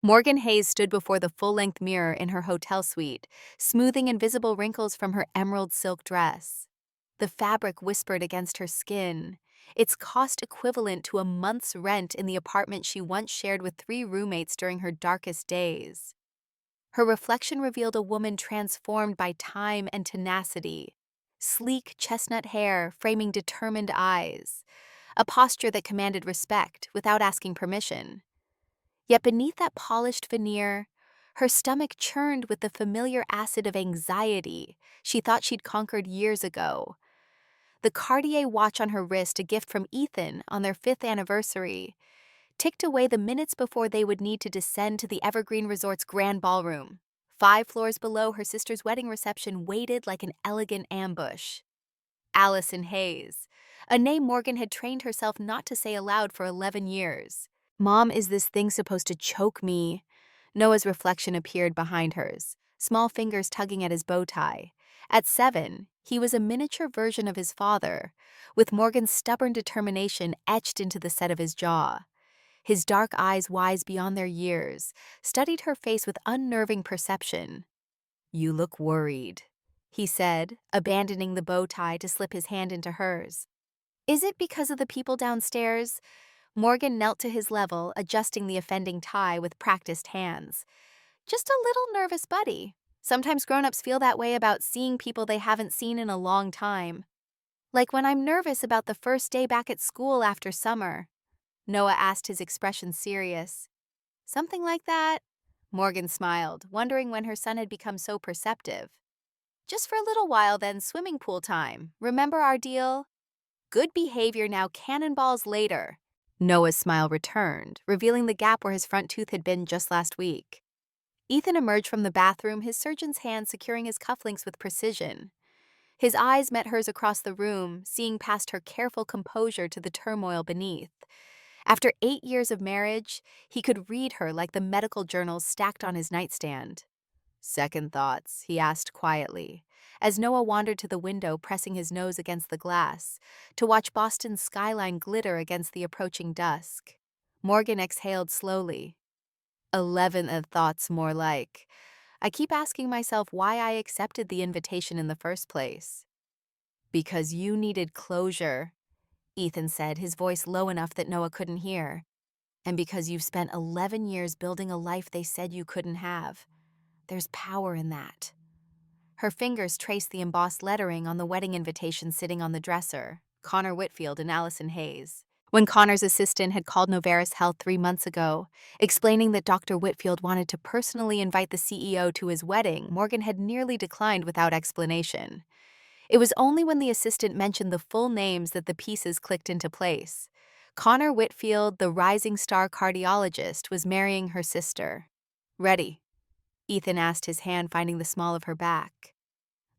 Morgan Hayes stood before the full-length mirror in her hotel suite, smoothing invisible wrinkles from her emerald silk dress. The fabric whispered against her skin, its cost equivalent to a month's rent in the apartment she once shared with 3 roommates during her darkest days. Her reflection revealed a woman transformed by time and tenacity. Sleek chestnut hair framing determined eyes, a posture that commanded respect without asking permission. Yet beneath that polished veneer, her stomach churned with the familiar acid of anxiety she thought she'd conquered years ago. The Cartier watch on her wrist, a gift from Ethan on their 5th anniversary, ticked away the minutes before they would need to descend to the Evergreen Resort's grand ballroom. 5 floors below, her sister's wedding reception waited like an elegant ambush. Allison Hayes, a name Morgan had trained herself not to say aloud for 11 years. Mom, is this thing supposed to choke me? Noah's reflection appeared behind hers, small fingers tugging at his bow tie. At 7, he was a miniature version of his father, with Morgan's stubborn determination etched into the set of his jaw. His dark eyes, wise beyond their years, studied her face with unnerving perception. "You look worried," he said, abandoning the bow tie to slip his hand into hers. "Is it because of the people downstairs?" Morgan knelt to his level, adjusting the offending tie with practiced hands. "Just a little nervous, buddy. Sometimes grown-ups feel that way about seeing people they haven't seen in a long time. Like when I'm nervous about the first day back at school after summer." Noah asked, his expression serious. "Something like that?" Morgan smiled, wondering when her son had become so perceptive. "Just for a little while, then swimming pool time. Remember our deal? Good behavior now, cannonballs later." Noah's smile returned, revealing the gap where his front tooth had been just last week. Ethan emerged from the bathroom, his surgeon's hand securing his cufflinks with precision. His eyes met hers across the room, seeing past her careful composure to the turmoil beneath. After 8 years of marriage, he could read her like the medical journals stacked on his nightstand. "Second thoughts?" he asked quietly, as Noah wandered to the window, pressing his nose against the glass, to watch Boston's skyline glitter against the approaching dusk. Morgan exhaled slowly. 11th thoughts, more like. I keep asking myself why I accepted the invitation in the first place. "Because you needed closure," Ethan said, his voice low enough that Noah couldn't hear. "And because you've spent 11 years building a life they said you couldn't have. There's power in that." Her fingers traced the embossed lettering on the wedding invitation sitting on the dresser, Connor Whitfield and Allison Hayes. When Connor's assistant had called Novaris Health 3 months ago, explaining that Dr. Whitfield wanted to personally invite the CEO to his wedding, Morgan had nearly declined without explanation. It was only when the assistant mentioned the full names that the pieces clicked into place. Connor Whitfield, the rising star cardiologist, was marrying her sister. "Ready?" Ethan asked, his hand finding the small of her back.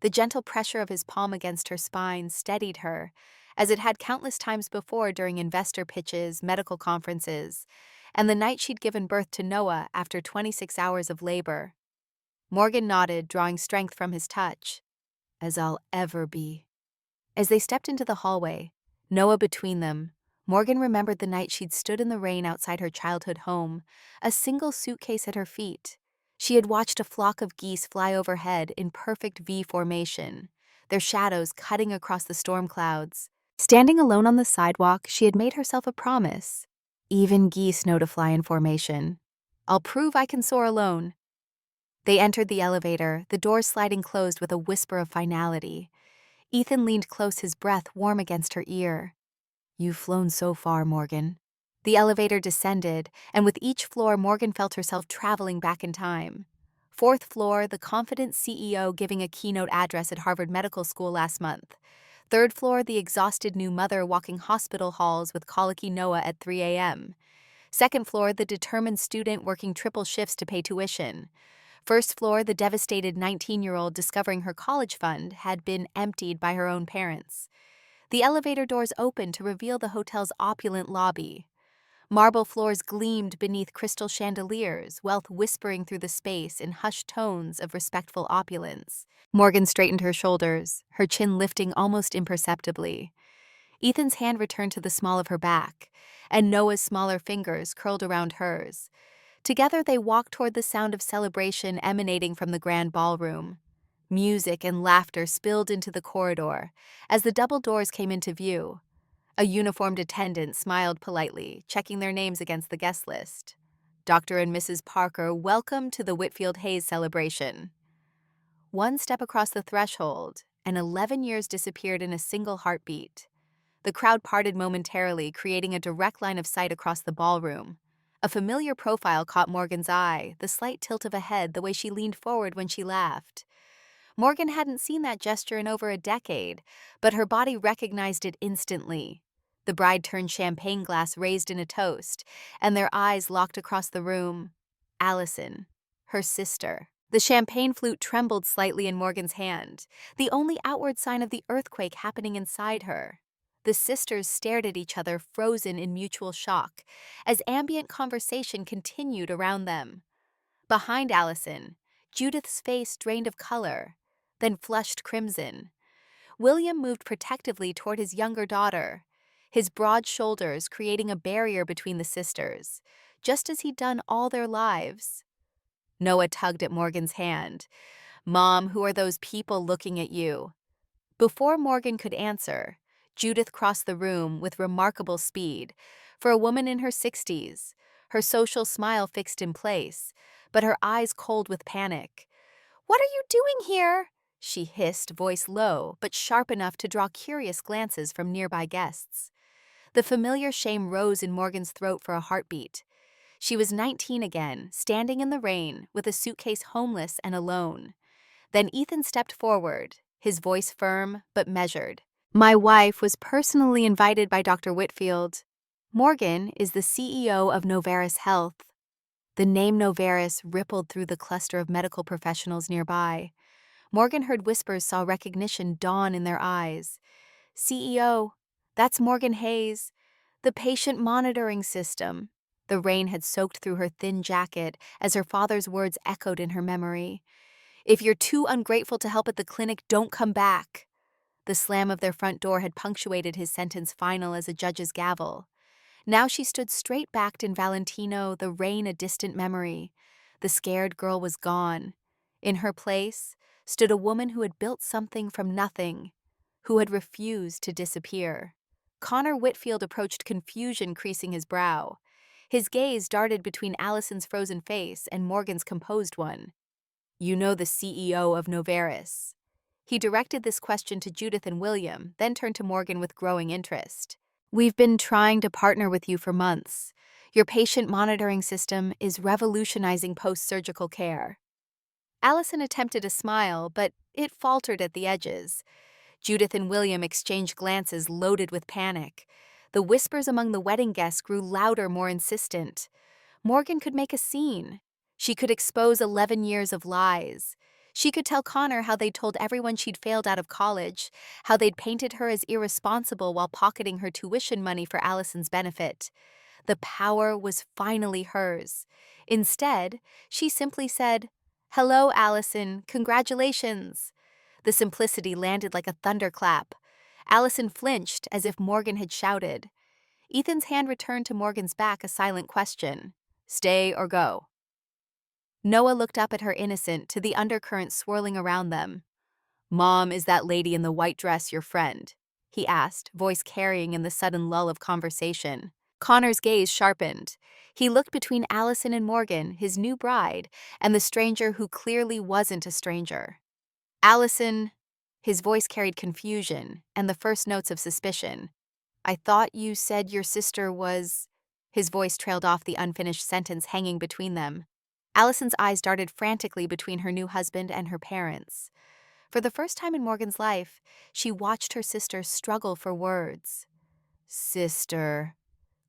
The gentle pressure of his palm against her spine steadied her, as it had countless times before during investor pitches, medical conferences, and the night she'd given birth to Noah after 26 hours of labor. Morgan nodded, drawing strength from his touch. "As I'll ever be." As they stepped into the hallway, Noah between them, Morgan remembered the night she'd stood in the rain outside her childhood home, a single suitcase at her feet. She had watched a flock of geese fly overhead in perfect V formation, their shadows cutting across the storm clouds. Standing alone on the sidewalk, she had made herself a promise. "Even geese know to fly in formation. I'll prove I can soar alone." They entered the elevator, the doors sliding closed with a whisper of finality. Ethan leaned close, his breath warm against her ear. "You've flown so far, Morgan." The elevator descended, and with each floor, Morgan felt herself traveling back in time. 4th floor, the confident CEO giving a keynote address at Harvard Medical School last month. 3rd floor, the exhausted new mother walking hospital halls with colicky Noah at 3 a.m. 2nd floor, the determined student working triple shifts to pay tuition. 1st floor, the devastated 19-year-old discovering her college fund had been emptied by her own parents. The elevator doors opened to reveal the hotel's opulent lobby. Marble floors gleamed beneath crystal chandeliers, wealth whispering through the space in hushed tones of respectful opulence. Morgan straightened her shoulders, her chin lifting almost imperceptibly. Ethan's hand returned to the small of her back, and Noah's smaller fingers curled around hers. Together they walked toward the sound of celebration emanating from the grand ballroom. Music and laughter spilled into the corridor as the double doors came into view. A uniformed attendant smiled politely, checking their names against the guest list. Dr. and Mrs. Parker, welcome to the Whitfield Hayes celebration. One step across the threshold, and 11 years disappeared in a single heartbeat. The crowd parted momentarily, creating a direct line of sight across the ballroom. A familiar profile caught Morgan's eye, the slight tilt of a head, the way she leaned forward when she laughed. Morgan hadn't seen that gesture in over a decade, but her body recognized it instantly. The bride turned champagne glass raised in a toast, and their eyes locked across the room. Allison, her sister. The champagne flute trembled slightly in Morgan's hand, the only outward sign of the earthquake happening inside her. The sisters stared at each other, frozen in mutual shock, as ambient conversation continued around them. Behind Allison, Judith's face drained of color, then flushed crimson. William moved protectively toward his younger daughter, his broad shoulders creating a barrier between the sisters, just as he'd done all their lives. Noah tugged at Morgan's hand. "Mom, who are those people looking at you?" Before Morgan could answer, Judith crossed the room with remarkable speed. For a woman in her 60s, her social smile fixed in place, but her eyes cold with panic. "What are you doing here?" she hissed, voice low, but sharp enough to draw curious glances from nearby guests. The familiar shame rose in Morgan's throat for a heartbeat. She was 19 again, standing in the rain, with a suitcase, homeless and alone. Then Ethan stepped forward, his voice firm but measured. "My wife was personally invited by Dr. Whitfield. Morgan is the CEO of Noveris Health." The name Noveris rippled through the cluster of medical professionals nearby. Morgan heard whispers, saw recognition dawn in their eyes. "CEO, that's Morgan Hayes. The patient monitoring system." The rain had soaked through her thin jacket as her father's words echoed in her memory. "If you're too ungrateful to help at the clinic, don't come back." The slam of their front door had punctuated his sentence, final as a judge's gavel. Now she stood straight-backed in Valentino, the rain a distant memory. The scared girl was gone. In her place stood a woman who had built something from nothing, who had refused to disappear. Connor Whitfield approached, confusion creasing his brow. His gaze darted between Allison's frozen face and Morgan's composed one. "You know the CEO of Noveris?" He directed this question to Judith and William, then turned to Morgan with growing interest. "We've been trying to partner with you for months. Your patient monitoring system is revolutionizing post-surgical care." Allison attempted a smile, but it faltered at the edges. Judith and William exchanged glances loaded with panic. The whispers among the wedding guests grew louder, more insistent. Morgan could make a scene. She could expose 11 years of lies. She could tell Connor how they'd told everyone she'd failed out of college, how they'd painted her as irresponsible while pocketing her tuition money for Allison's benefit. The power was finally hers. Instead, she simply said, "Hello, Allison, congratulations." The simplicity landed like a thunderclap. Allison flinched as if Morgan had shouted. Ethan's hand returned to Morgan's back, a silent question. "Stay or go?" Noah looked up at her, innocent, to the undercurrent swirling around them. "Mom, is that lady in the white dress your friend?" he asked, voice carrying in the sudden lull of conversation. Connor's gaze sharpened. He looked between Allison and Morgan, his new bride, and the stranger who clearly wasn't a stranger. "Allison," his voice carried confusion and the first notes of suspicion. "I thought you said your sister was—" His voice trailed off, the unfinished sentence hanging between them. Allison's eyes darted frantically between her new husband and her parents. For the first time in Morgan's life, she watched her sister struggle for words. "Sister."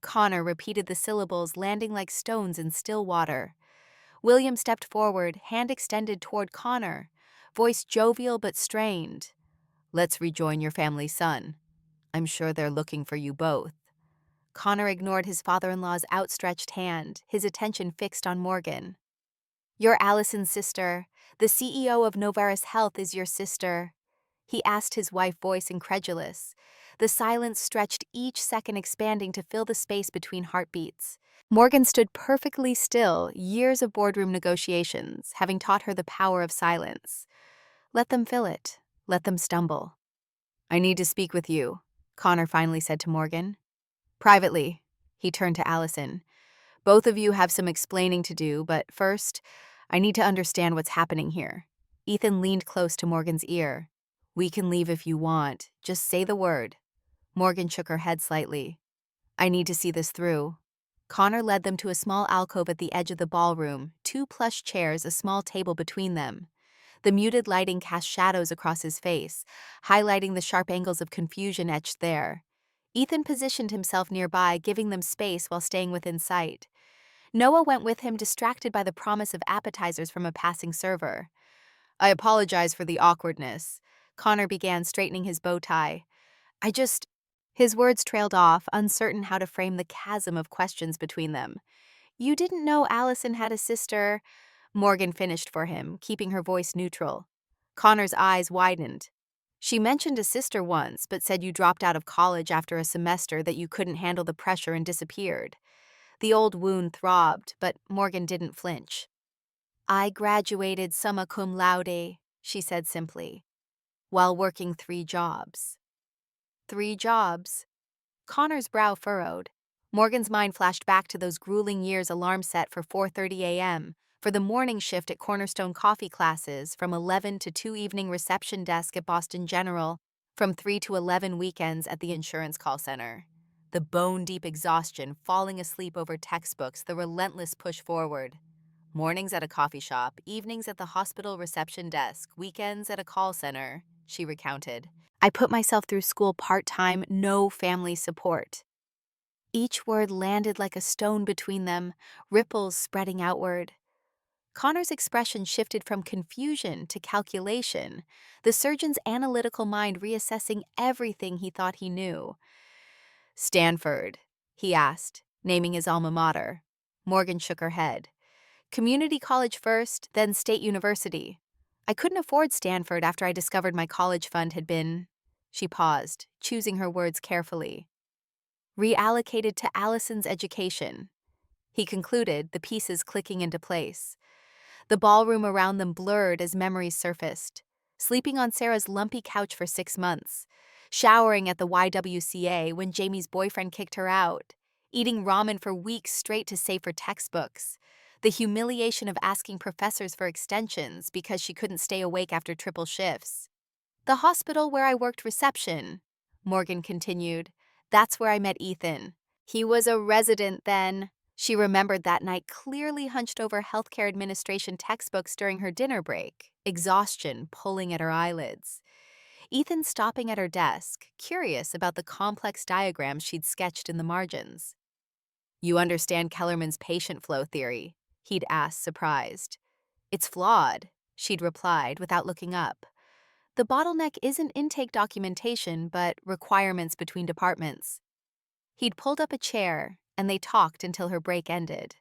Connor repeated the syllables, landing like stones in still water. William stepped forward, hand extended toward Connor, voice jovial but strained. "Let's rejoin your family, son. I'm sure they're looking for you both." Connor ignored his father-in-law's outstretched hand, his attention fixed on Morgan. "You're Allison's sister. The CEO of Noveris Health is your sister," he asked, his wife, voice incredulous. The silence stretched, each second expanding to fill the space between heartbeats. Morgan stood perfectly still, years of boardroom negotiations, having taught her the power of silence. Let them fill it. Let them stumble. I need to speak with you, Connor finally said to Morgan. Privately, he turned to Allison. Both of you have some explaining to do, but first, I need to understand what's happening here. Ethan leaned close to Morgan's ear. We can leave if you want. Just say the word. Morgan shook her head slightly. I need to see this through. Connor led them to a small alcove at the edge of the ballroom, 2 plush chairs, a small table between them. The muted lighting cast shadows across his face, highlighting the sharp angles of confusion etched there. Ethan positioned himself nearby, giving them space while staying within sight. Noah went with him, distracted by the promise of appetizers from a passing server. I apologize for the awkwardness. Connor began, straightening his bow tie. His words trailed off, uncertain how to frame the chasm of questions between them. You didn't know Allison had a sister? Morgan finished for him, keeping her voice neutral. Connor's eyes widened. She mentioned a sister once, but said you dropped out of college after a semester, that you couldn't handle the pressure and disappeared. The old wound throbbed, but Morgan didn't flinch. I graduated summa cum laude, she said simply, while working 3 jobs. 3 jobs? Connor's brow furrowed. Morgan's mind flashed back to those grueling years, alarm set for 4:30 a.m., for the morning shift at Cornerstone coffee classes, from 11 to 2 evening reception desk at Boston General, from 3 to 11 weekends at the insurance call center. The bone-deep exhaustion, falling asleep over textbooks, the relentless push forward. Mornings at a coffee shop, evenings at the hospital reception desk, weekends at a call center, she recounted. I put myself through school part-time, no family support. Each word landed like a stone between them, ripples spreading outward. Connor's expression shifted from confusion to calculation, the surgeon's analytical mind reassessing everything he thought he knew. Stanford, he asked, naming his alma mater. Morgan shook her head. Community college first, then State University. I couldn't afford Stanford after I discovered my college fund had been... She paused, choosing her words carefully. Reallocated to Allison's education. He concluded, the pieces clicking into place. The ballroom around them blurred as memories surfaced. Sleeping on Sarah's lumpy couch for 6 months. Showering at the YWCA when Jamie's boyfriend kicked her out. Eating ramen for weeks straight to save for textbooks. The humiliation of asking professors for extensions because she couldn't stay awake after triple shifts. The hospital where I worked reception, Morgan continued. That's where I met Ethan. He was a resident then. She remembered that night, clearly hunched over healthcare administration textbooks during her dinner break, exhaustion pulling at her eyelids. Ethan stopping at her desk, curious about the complex diagrams she'd sketched in the margins. You understand Kellerman's patient flow theory? He'd asked, surprised. It's flawed, she'd replied without looking up. The bottleneck isn't intake documentation, but requirements between departments. He'd pulled up a chair, and they talked until her break ended.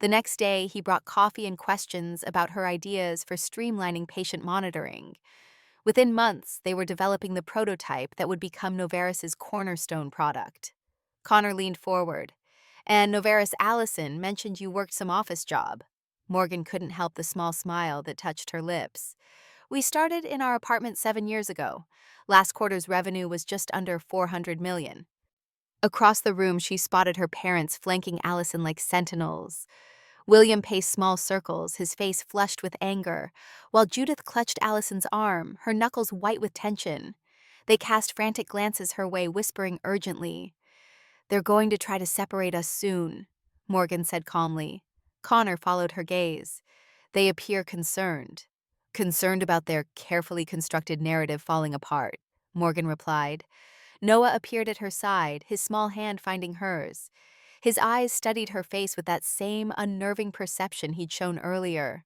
The next day, he brought coffee and questions about her ideas for streamlining patient monitoring. Within months, they were developing the prototype that would become Noveris's cornerstone product. Connor leaned forward. And Noveris Allison mentioned you worked some office job. Morgan couldn't help the small smile that touched her lips. We started in our apartment 7 years ago. Last quarter's revenue was just under $400 million. Across the room, she spotted her parents flanking Allison like sentinels. William paced small circles, his face flushed with anger, while Judith clutched Allison's arm, her knuckles white with tension. They cast frantic glances her way, whispering urgently. They're going to try to separate us soon, Morgan said calmly. Connor followed her gaze. They appear concerned. Concerned about their carefully constructed narrative falling apart, Morgan replied. Noah appeared at her side, his small hand finding hers. His eyes studied her face with that same unnerving perception he'd shown earlier.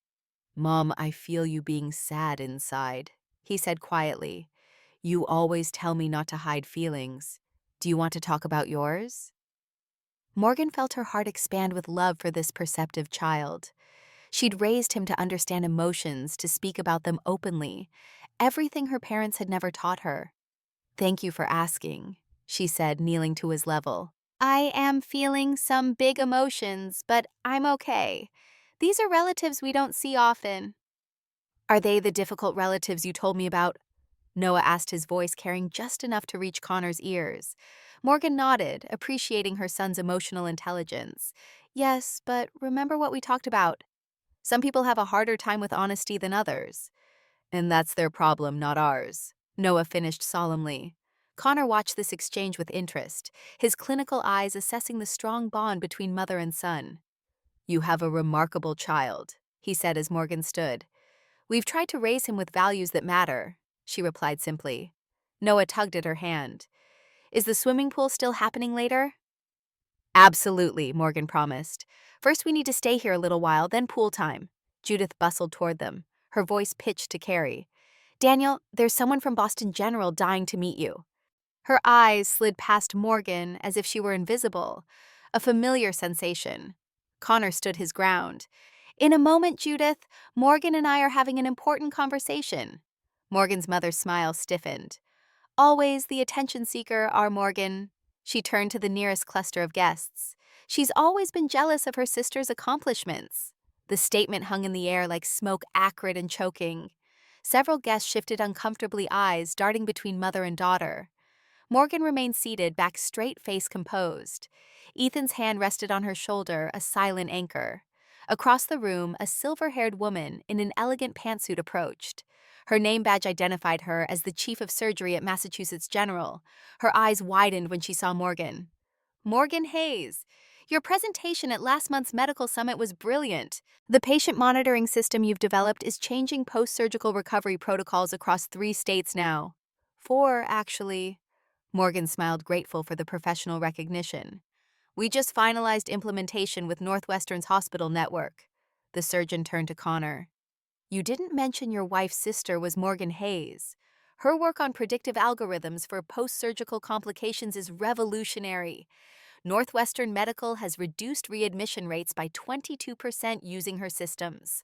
Mom, I feel you being sad inside, he said quietly. You always tell me not to hide feelings. Do you want to talk about yours? Morgan felt her heart expand with love for this perceptive child. She'd raised him to understand emotions, to speak about them openly, everything her parents had never taught her. Thank you for asking, she said, kneeling to his level. I am feeling some big emotions, but I'm okay. These are relatives we don't see often. Are they the difficult relatives you told me about? Noah asked, his voice carrying just enough to reach Connor's ears. Morgan nodded, appreciating her son's emotional intelligence. Yes, but remember what we talked about. Some people have a harder time with honesty than others. And that's their problem, not ours, Noah finished solemnly. Connor watched this exchange with interest, his clinical eyes assessing the strong bond between mother and son. You have a remarkable child, he said as Morgan stood. We've tried to raise him with values that matter, she replied simply. Noah tugged at her hand. Is the swimming pool still happening later? Absolutely, Morgan promised. First we need to stay here a little while, then pool time. Judith bustled toward them, her voice pitched to Carrie. Daniel, there's someone from Boston General dying to meet you. Her eyes slid past Morgan as if she were invisible, a familiar sensation. Connor stood his ground. In a moment, Judith, Morgan and I are having an important conversation. Morgan's mother's smile stiffened. Always the attention seeker, our Morgan. She turned to the nearest cluster of guests. She's always been jealous of her sister's accomplishments. The statement hung in the air like smoke, acrid and choking. Several guests shifted uncomfortably, eyes darting between mother and daughter. Morgan remained seated, back straight, face composed. Ethan's hand rested on her shoulder, a silent anchor. Across the room, a silver-haired woman in an elegant pantsuit approached. Her name badge identified her as the chief of surgery at Massachusetts General. Her eyes widened when she saw Morgan. Morgan Hayes, your presentation at last month's medical summit was brilliant. The patient monitoring system you've developed is changing post-surgical recovery protocols across 3 states now. 4, actually. Morgan smiled, grateful for the professional recognition. We just finalized implementation with Northwestern's hospital network. The surgeon turned to Connor. You didn't mention your wife's sister was Morgan Hayes. Her work on predictive algorithms for post-surgical complications is revolutionary. Northwestern Medical has reduced readmission rates by 22% using her systems.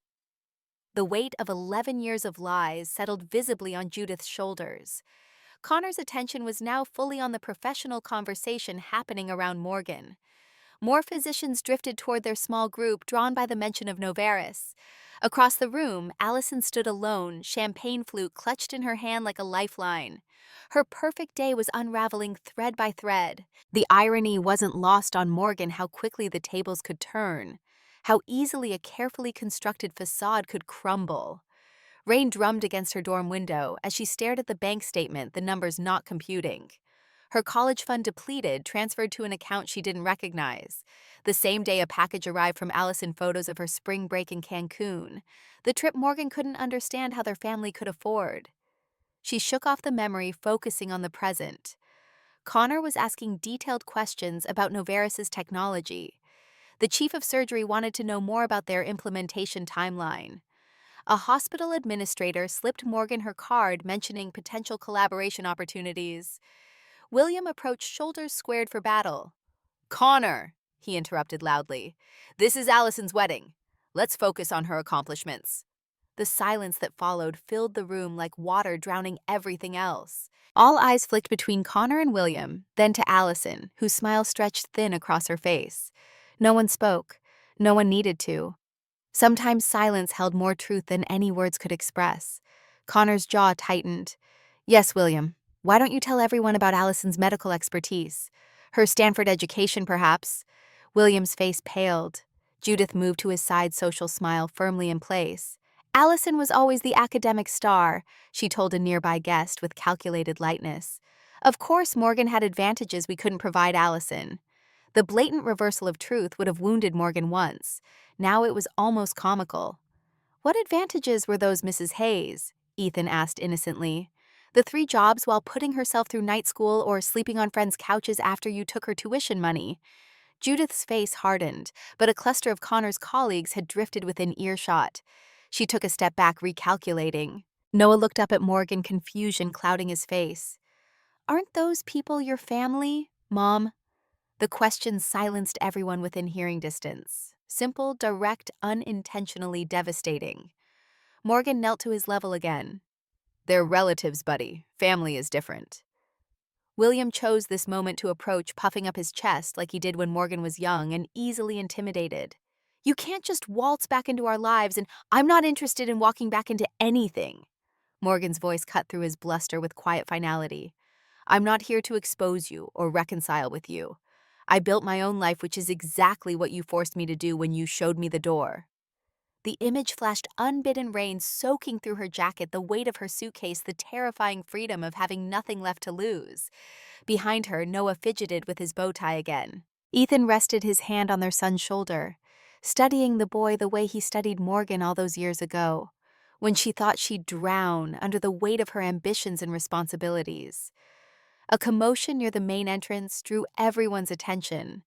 The weight of 11 years of lies settled visibly on Judith's shoulders. Connor's attention was now fully on the professional conversation happening around Morgan. More physicians drifted toward their small group, drawn by the mention of Novaris. Across the room, Allison stood alone, champagne flute clutched in her hand like a lifeline. Her perfect day was unraveling thread by thread. The irony wasn't lost on Morgan how quickly the tables could turn, how easily a carefully constructed facade could crumble. Rain drummed against her dorm window as she stared at the bank statement, the numbers not computing. Her college fund depleted, transferred to an account she didn't recognize. The same day, a package arrived from Allison, photos of her spring break in Cancun, the trip Morgan couldn't understand how their family could afford. She shook off the memory, focusing on the present. Connor was asking detailed questions about Novaris's technology. The chief of surgery wanted to know more about their implementation timeline. A hospital administrator slipped Morgan her card mentioning potential collaboration opportunities. William approached, shoulders squared for battle. Connor, he interrupted loudly. This is Allison's wedding. Let's focus on her accomplishments. The silence that followed filled the room like water drowning everything else. All eyes flicked between Connor and William, then to Allison, whose smile stretched thin across her face. No one spoke. No one needed to. Sometimes silence held more truth than any words could express. Connor's jaw tightened. Yes, William. Why don't you tell everyone about Allison's medical expertise? Her Stanford education, perhaps? William's face paled. Judith moved to his side, social smile firmly in place. Allison was always the academic star, she told a nearby guest with calculated lightness. Of course, Morgan had advantages we couldn't provide Allison. The blatant reversal of truth would have wounded Morgan once. Now it was almost comical. What advantages were those, Mrs. Hayes? Ethan asked innocently. The 3 jobs while putting herself through night school or sleeping on friends' couches after you took her tuition money. Judith's face hardened, but a cluster of Connor's colleagues had drifted within earshot. She took a step back, recalculating. Noah looked up at Morgan, confusion clouding his face. Aren't those people your family, Mom? The question silenced everyone within hearing distance. Simple, direct, unintentionally devastating. Morgan knelt to his level again. They're relatives, buddy. Family is different. William chose this moment to approach, puffing up his chest like he did when Morgan was young and easily intimidated. You can't just waltz back into our lives, and I'm not interested in walking back into anything. Morgan's voice cut through his bluster with quiet finality. I'm not here to expose you or reconcile with you. I built my own life, which is exactly what you forced me to do when you showed me the door. The image flashed unbidden rain soaking through her jacket, the weight of her suitcase, the terrifying freedom of having nothing left to lose. Behind her, Noah fidgeted with his bow tie again. Ethan rested his hand on their son's shoulder, studying the boy the way he studied Morgan all those years ago, when she thought she'd drown under the weight of her ambitions and responsibilities. A commotion near the main entrance drew everyone's attention.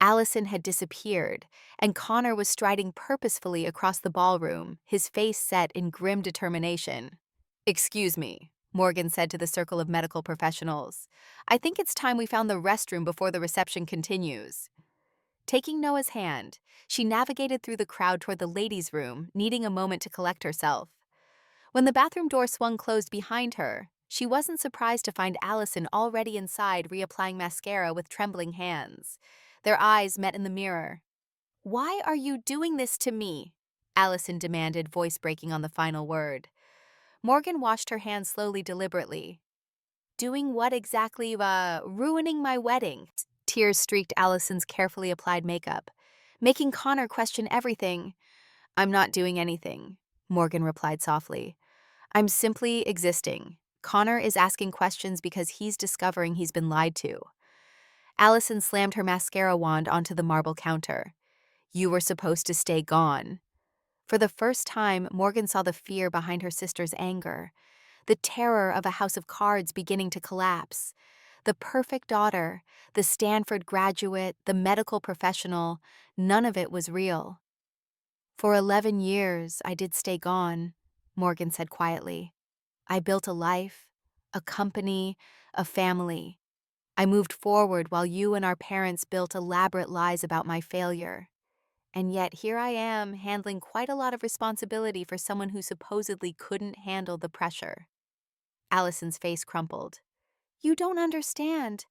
Allison had disappeared, and Connor was striding purposefully across the ballroom, his face set in grim determination. Excuse me, Morgan said to the circle of medical professionals. I think it's time we found the restroom before the reception continues. Taking Noah's hand, she navigated through the crowd toward the ladies' room, needing a moment to collect herself. When the bathroom door swung closed behind her, she wasn't surprised to find Allison already inside reapplying mascara with trembling hands. Their eyes met in the mirror. Why are you doing this to me? Allison demanded, voice breaking on the final word. Morgan washed her hands slowly, deliberately. Doing what exactly? Ruining my wedding. Tears streaked Allison's carefully applied makeup, making Connor question everything. I'm not doing anything, Morgan replied softly. I'm simply existing. Connor is asking questions because he's discovering he's been lied to. Allison slammed her mascara wand onto the marble counter. You were supposed to stay gone. For the first time, Morgan saw the fear behind her sister's anger, the terror of a house of cards beginning to collapse. The perfect daughter, the Stanford graduate, the medical professional, none of it was real. For 11 years, I did stay gone, Morgan said quietly. I built a life, a company, a family. I moved forward while you and our parents built elaborate lies about my failure. And yet here I am, handling quite a lot of responsibility for someone who supposedly couldn't handle the pressure. Allison's face crumpled. You don't understand.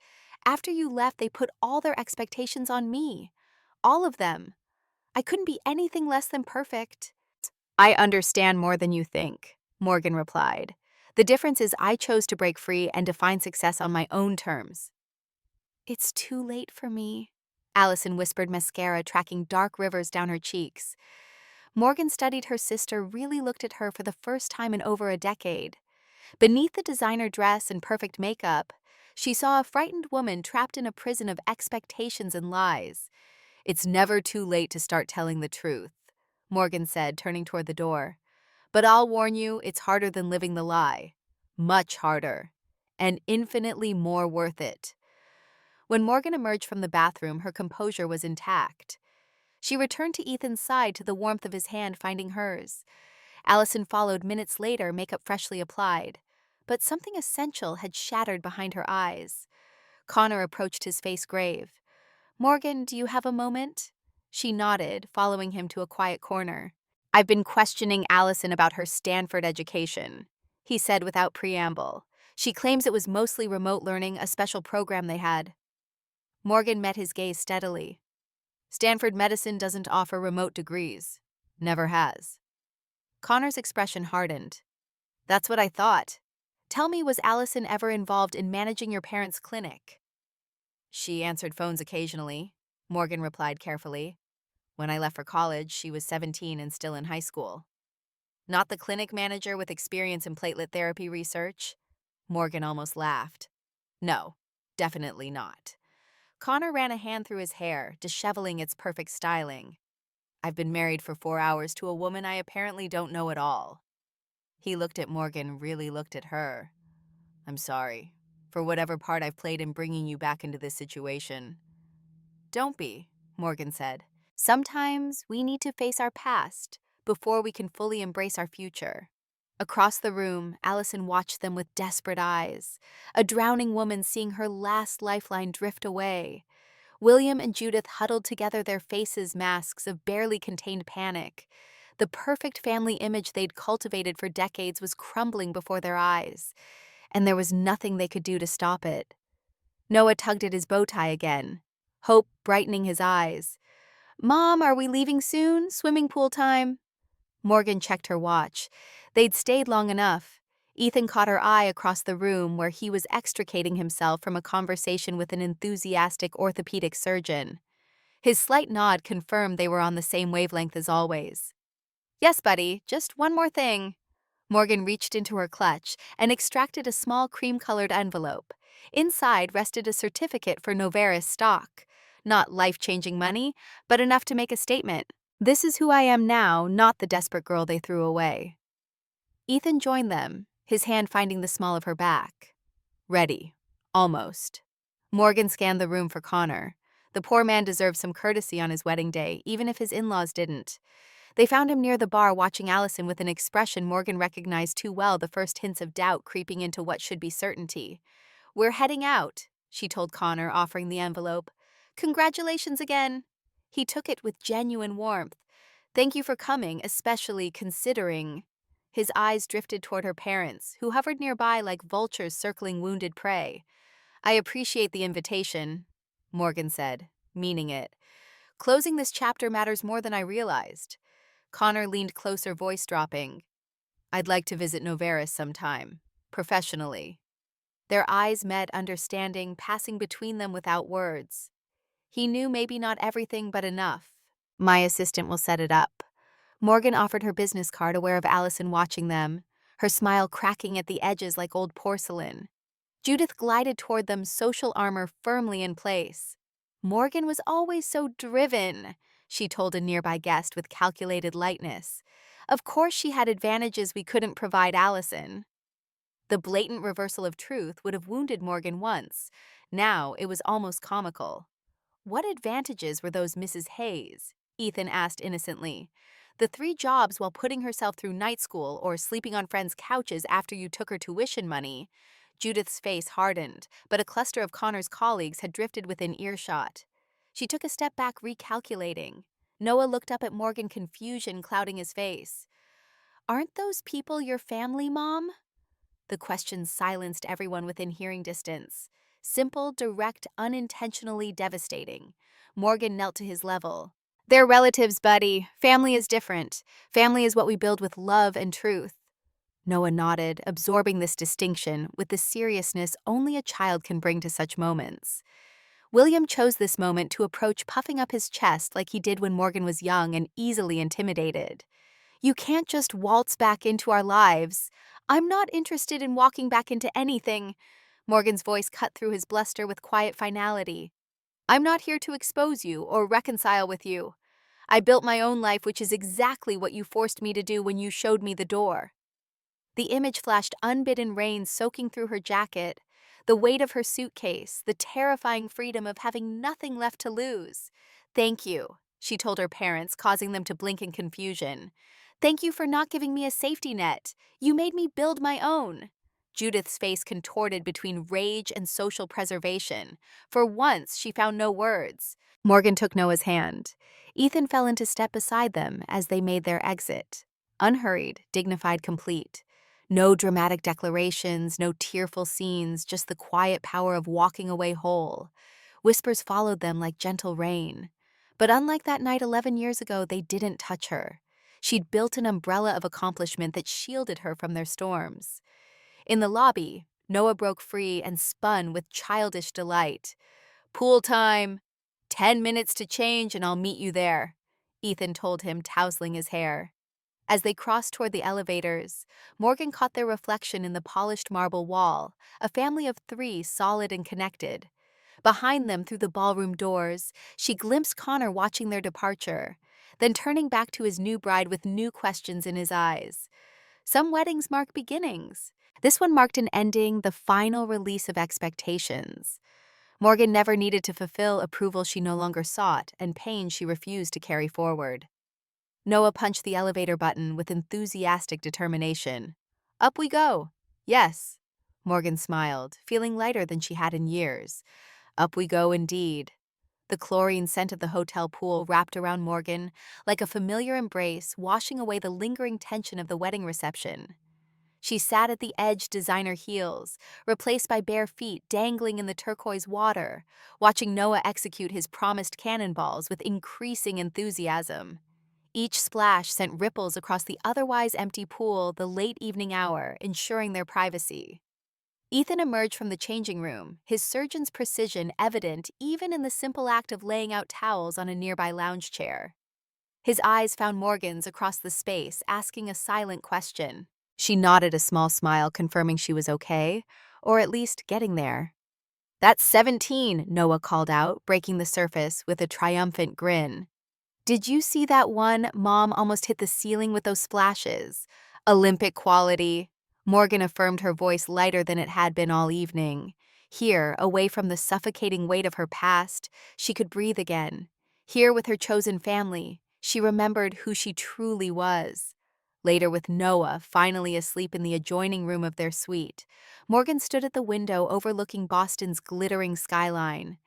After you left, they put all their expectations on me. All of them. I couldn't be anything less than perfect. I understand more than you think, Morgan replied. The difference is I chose to break free and define success on my own terms. It's too late for me, Allison whispered, mascara tracking dark rivers down her cheeks. Morgan studied her sister, really looked at her for the first time in over a decade. Beneath the designer dress and perfect makeup, she saw a frightened woman trapped in a prison of expectations and lies. It's never too late to start telling the truth, Morgan said, turning toward the door. But I'll warn you, it's harder than living the lie. Much harder. And infinitely more worth it. When Morgan emerged from the bathroom, her composure was intact. She returned to Ethan's side, to the warmth of his hand finding hers. Allison followed minutes later, makeup freshly applied. But something essential had shattered behind her eyes. Connor approached, his face grave. Morgan, do you have a moment? She nodded, following him to a quiet corner. I've been questioning Allison about her Stanford education, he said without preamble. She claims it was mostly remote learning, a special program they had. Morgan met his gaze steadily. Stanford medicine doesn't offer remote degrees. Never has. Connor's expression hardened. That's what I thought. Tell me, was Allison ever involved in managing your parents' clinic? She answered phones occasionally, Morgan replied carefully. When I left for college, she was 17 and still in high school. Not the clinic manager with experience in platelet therapy research? Morgan almost laughed. No, definitely not. Connor ran a hand through his hair, disheveling its perfect styling. I've been married for 4 hours to a woman I apparently don't know at all. He looked at Morgan, really looked at her. I'm sorry for whatever part I've played in bringing you back into this situation. Don't be, Morgan said. Sometimes we need to face our past before we can fully embrace our future. Across the room, Allison watched them with desperate eyes, a drowning woman seeing her last lifeline drift away. William and Judith huddled together, their faces masks of barely contained panic. The perfect family image they'd cultivated for decades was crumbling before their eyes, and there was nothing they could do to stop it. Noah tugged at his bow tie again, hope brightening his eyes. Mom, are we leaving soon? Swimming pool time? Morgan checked her watch. They'd stayed long enough. Ethan caught her eye across the room where he was extricating himself from a conversation with an enthusiastic orthopedic surgeon. His slight nod confirmed they were on the same wavelength as always. Yes, buddy, just one more thing. Morgan reached into her clutch and extracted a small cream-colored envelope. Inside rested a certificate for Noveris stock. Not life-changing money, but enough to make a statement. This is who I am now, not the desperate girl they threw away. Ethan joined them, his hand finding the small of her back. Ready. Almost. Morgan scanned the room for Connor. The poor man deserved some courtesy on his wedding day, even if his in-laws didn't. They found him near the bar watching Allison with an expression Morgan recognized too well, the first hints of doubt creeping into what should be certainty. We're heading out, she told Connor, offering the envelope. Congratulations again. He took it with genuine warmth. Thank you for coming, especially considering. His eyes drifted toward her parents, who hovered nearby like vultures circling wounded prey. I appreciate the invitation, Morgan said, meaning it. Closing this chapter matters more than I realized. Connor leaned closer, voice dropping. I'd like to visit Noveris sometime, professionally. Their eyes met, understanding, passing between them without words. He knew maybe not everything, but enough. My assistant will set it up. Morgan offered her business card, aware of Allison watching them, her smile cracking at the edges like old porcelain. Judith glided toward them, social armor firmly in place. Morgan was always so driven, she told a nearby guest with calculated lightness. Of course she had advantages we couldn't provide Allison. The blatant reversal of truth would have wounded Morgan once. Now it was almost comical. What advantages were those, Mrs. Hayes? Ethan asked innocently. The 3 jobs while putting herself through night school or sleeping on friends' couches after you took her tuition money. Judith's face hardened, but a cluster of Connor's colleagues had drifted within earshot. She took a step back, recalculating. Noah looked up at Morgan, confusion clouding his face. Aren't those people your family, Mom? The question silenced everyone within hearing distance. Simple, direct, unintentionally devastating. Morgan knelt to his level. They're relatives, buddy. Family is different. Family is what we build with love and truth. Noah nodded, absorbing this distinction with the seriousness only a child can bring to such moments. William chose this moment to approach, puffing up his chest like he did when Morgan was young and easily intimidated. You can't just waltz back into our lives. I'm not interested in walking back into anything. Morgan's voice cut through his bluster with quiet finality. I'm not here to expose you or reconcile with you. I built my own life, which is exactly what you forced me to do when you showed me the door. The image flashed unbidden rain soaking through her jacket, the weight of her suitcase, the terrifying freedom of having nothing left to lose. Thank you, she told her parents, causing them to blink in confusion. Thank you for not giving me a safety net. You made me build my own. Judith's face contorted between rage and social preservation. For once, she found no words. Morgan took Noah's hand. Ethan fell into step beside them as they made their exit. Unhurried, dignified, complete. No dramatic declarations, no tearful scenes, just the quiet power of walking away whole. Whispers followed them like gentle rain. But unlike that night 11 years ago, they didn't touch her. She'd built an umbrella of accomplishment that shielded her from their storms. In the lobby, Noah broke free and spun with childish delight. Pool time! 10 minutes to change and I'll meet you there, Ethan told him, tousling his hair. As they crossed toward the elevators, Morgan caught their reflection in the polished marble wall, a family of 3 solid and connected. Behind them, through the ballroom doors, she glimpsed Connor watching their departure, then turning back to his new bride with new questions in his eyes. Some weddings mark beginnings. This one marked an ending, the final release of expectations. Morgan never needed to fulfill approval she no longer sought and pain she refused to carry forward. Noah punched the elevator button with enthusiastic determination. Up we go. Yes. Morgan smiled, feeling lighter than she had in years. Up we go indeed. The chlorine scent of the hotel pool wrapped around Morgan like a familiar embrace, washing away the lingering tension of the wedding reception. She sat at the edge designer heels, replaced by bare feet dangling in the turquoise water, watching Noah execute his promised cannonballs with increasing enthusiasm. Each splash sent ripples across the otherwise empty pool the late evening hour, ensuring their privacy. Ethan emerged from the changing room, his surgeon's precision evident even in the simple act of laying out towels on a nearby lounge chair. His eyes found Morgan's across the space, asking a silent question. She nodded a small smile, confirming she was okay, or at least getting there. "That's 17, Noah called out, breaking the surface with a triumphant grin. "Did you see that one? Mom almost hit the ceiling with those splashes. Olympic quality." Morgan affirmed, her voice lighter than it had been all evening. Here, away from the suffocating weight of her past, she could breathe again. Here with her chosen family, she remembered who she truly was. Later, with Noah finally asleep in the adjoining room of their suite, Morgan stood at the window overlooking Boston's glittering skyline.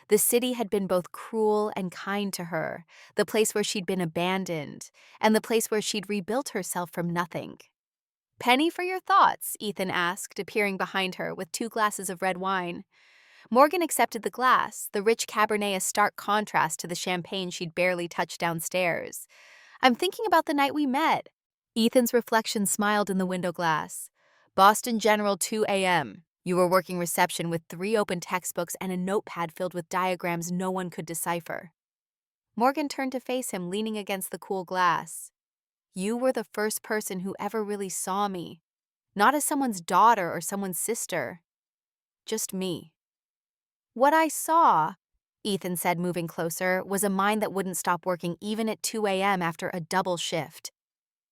The city had been both cruel and kind to her, the place where she'd been abandoned, and the place where she'd rebuilt herself from nothing. "Penny for your thoughts?" Ethan asked, appearing behind her with 2 glasses of red wine. Morgan accepted the glass, the rich Cabernet a stark contrast to the champagne she'd barely touched downstairs. "I'm thinking about the night we met." Ethan's reflection smiled in the window glass. "Boston General, 2 a.m. You were working reception with 3 open textbooks and a notepad filled with diagrams no one could decipher." Morgan turned to face him, leaning against the cool glass. "You were the first person who ever really saw me. Not as someone's daughter or someone's sister. Just me." "What I saw," Ethan said, moving closer, "was a mind that wouldn't stop working even at 2 a.m. after a double shift.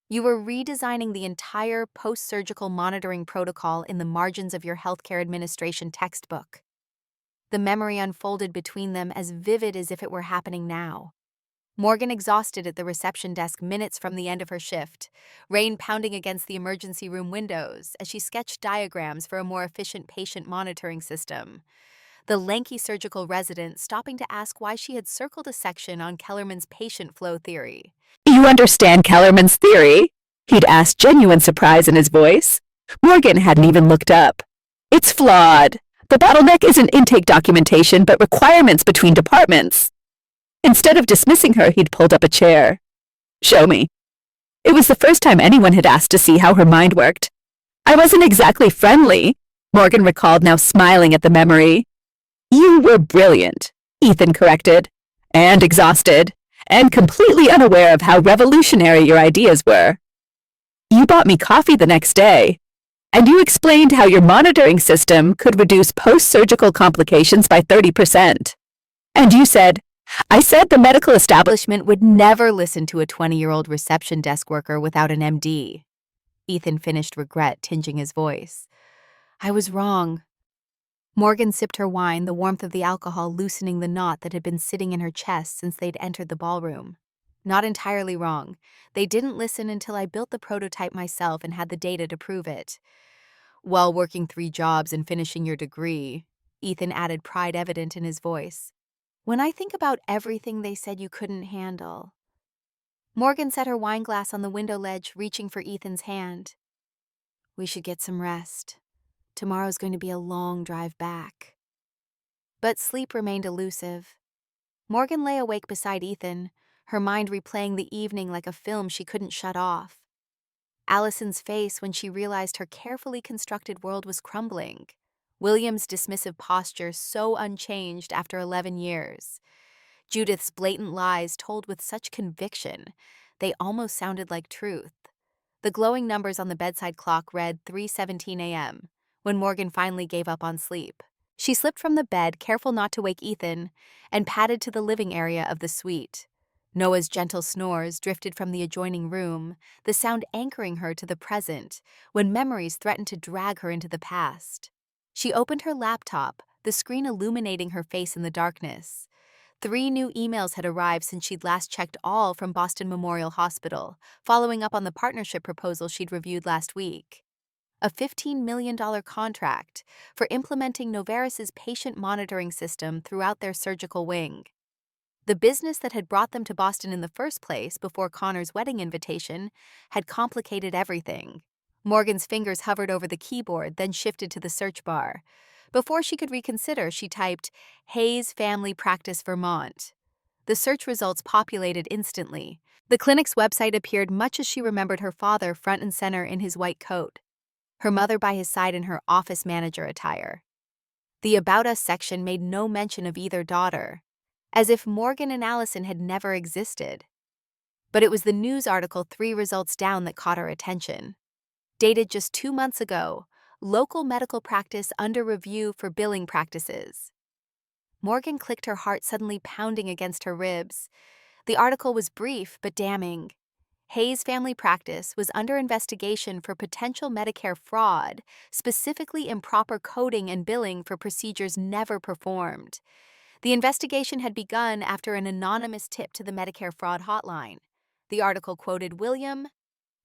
You were redesigning the entire post-surgical monitoring protocol in the margins of your healthcare administration textbook." The memory unfolded between them, as vivid as if it were happening now. Morgan exhausted at the reception desk minutes from the end of her shift, rain pounding against the emergency room windows as she sketched diagrams for a more efficient patient monitoring system. The lanky surgical resident stopping to ask why she had circled a section on Kellerman's patient flow theory. "You understand Kellerman's theory?" He'd asked, genuine surprise in his voice. Morgan hadn't even looked up. "It's flawed. The bottleneck isn't intake documentation, but requirements between departments." Instead of dismissing her, he'd pulled up a chair. "Show me." It was the first time anyone had asked to see how her mind worked. "I wasn't exactly friendly," Morgan recalled, now smiling at the memory. "You were brilliant," Ethan corrected, "and exhausted, and completely unaware of how revolutionary your ideas were. You bought me coffee the next day, and you explained how your monitoring system could reduce post-surgical complications by 30%. And you said, I said the medical establishment Would never listen to a 20-year-old reception desk worker without an MD. Ethan finished, regret tinging his voice. "I was wrong." Morgan sipped her wine, the warmth of the alcohol loosening the knot that had been sitting in her chest since they'd entered the ballroom. "Not entirely wrong. They didn't listen until I built the prototype myself and had the data to prove it. While working 3 jobs and finishing your degree," Ethan added, pride evident in his voice. "When I think about everything they said you couldn't handle." Morgan set her wine glass on the window ledge, reaching for Ethan's hand. "We should get some rest. Tomorrow's going to be a long drive back." But sleep remained elusive. Morgan lay awake beside Ethan, her mind replaying the evening like a film she couldn't shut off. Allison's face when she realized her carefully constructed world was crumbling. William's dismissive posture so unchanged after 11 years. Judith's blatant lies told with such conviction, they almost sounded like truth. The glowing numbers on the bedside clock read 3:17 a.m. when Morgan finally gave up on sleep. She slipped from the bed, careful not to wake Ethan, and padded to the living area of the suite. Noah's gentle snores drifted from the adjoining room, the sound anchoring her to the present when memories threatened to drag her into the past. She opened her laptop, the screen illuminating her face in the darkness. 3 new emails had arrived since she'd last checked, all from Boston Memorial Hospital, following up on the partnership proposal she'd reviewed last week. A $15 million contract for implementing Novartis's patient monitoring system throughout their surgical wing. The business that had brought them to Boston in the first place before Connor's wedding invitation had complicated everything. Morgan's fingers hovered over the keyboard, then shifted to the search bar. Before she could reconsider, she typed, Hayes Family Practice Vermont. The search results populated instantly. The clinic's website appeared much as she remembered her father front and center in his white coat, her mother by his side in her office manager attire. The About Us section made no mention of either daughter, as if Morgan and Allison had never existed. But it was the news article 3 results down that caught her attention. Dated just 2 months ago, local medical practice under review for billing practices. Morgan clicked, her heart suddenly pounding against her ribs. The article was brief but damning. Hayes Family Practice was under investigation for potential Medicare fraud, specifically improper coding and billing for procedures never performed. The investigation had begun after an anonymous tip to the Medicare fraud hotline. The article quoted William,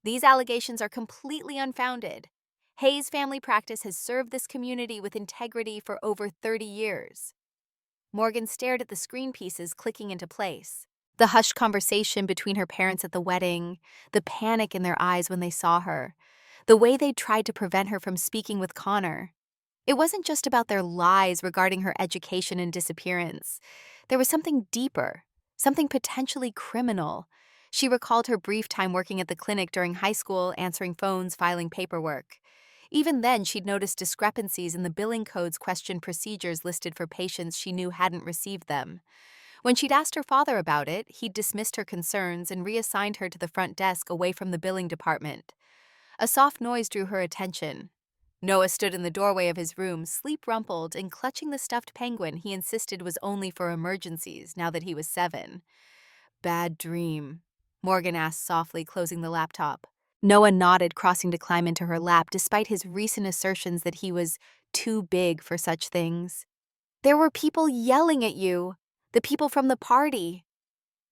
"These allegations are completely unfounded. Hayes Family Practice has served this community with integrity for over 30 years. Morgan stared at the screen pieces clicking into place. The hushed conversation between her parents at the wedding, the panic in their eyes when they saw her, the way they tried to prevent her from speaking with Connor. It wasn't just about their lies regarding her education and disappearance. There was something deeper, something potentially criminal. She recalled her brief time working at the clinic during high school, answering phones, filing paperwork. Even then, she'd noticed discrepancies in the billing codes, questioned procedures listed for patients she knew hadn't received them. When she'd asked her father about it, he'd dismissed her concerns and reassigned her to the front desk away from the billing department. A soft noise drew her attention. Noah stood in the doorway of his room, sleep-rumpled and clutching the stuffed penguin he insisted was only for emergencies now that he was 7. "Bad dream," Morgan asked softly, closing the laptop. Noah nodded, crossing to climb into her lap despite his recent assertions that he was too big for such things. "There were people yelling at you. The people from the party."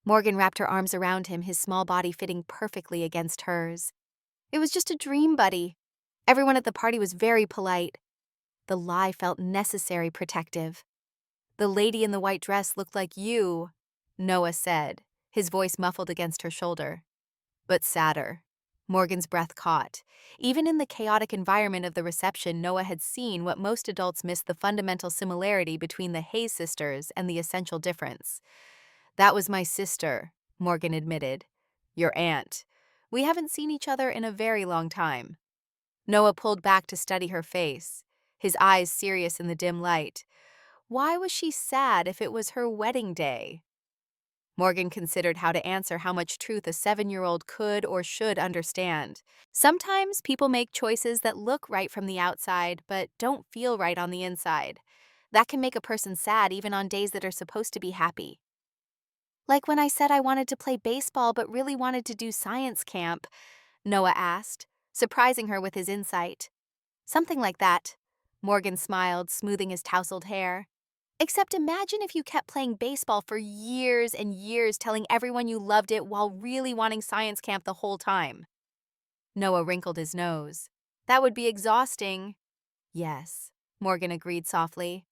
Morgan wrapped her arms around him, his small body fitting perfectly against hers. "It was just a dream, buddy. Everyone at the party was very polite." The lie felt necessary, protective. "The lady in the white dress looked like you," Noah said, his voice muffled against her shoulder. "But sadder." Morgan's breath caught. Even in the chaotic environment of the reception, Noah had seen what most adults miss: the fundamental similarity between the Hayes sisters and the essential difference. "That was my sister," Morgan admitted. "Your aunt. We haven't seen each other in a very long time." Noah pulled back to study her face, his eyes serious in the dim light. Why was she sad if it was her wedding day? Morgan considered how to answer how much truth a 7-year-old could or should understand. Sometimes people make choices that look right from the outside, but don't feel right on the inside. That can make a person sad even on days that are supposed to be happy. "Like when I said I wanted to play baseball but really wanted to do science camp," Noah asked, surprising her with his insight. "Something like that." Morgan smiled, smoothing his tousled hair. "Except imagine if you kept playing baseball for years and years, telling everyone you loved it while really wanting science camp the whole time." Noah wrinkled his nose. "That would be exhausting." "Yes," Morgan agreed softly.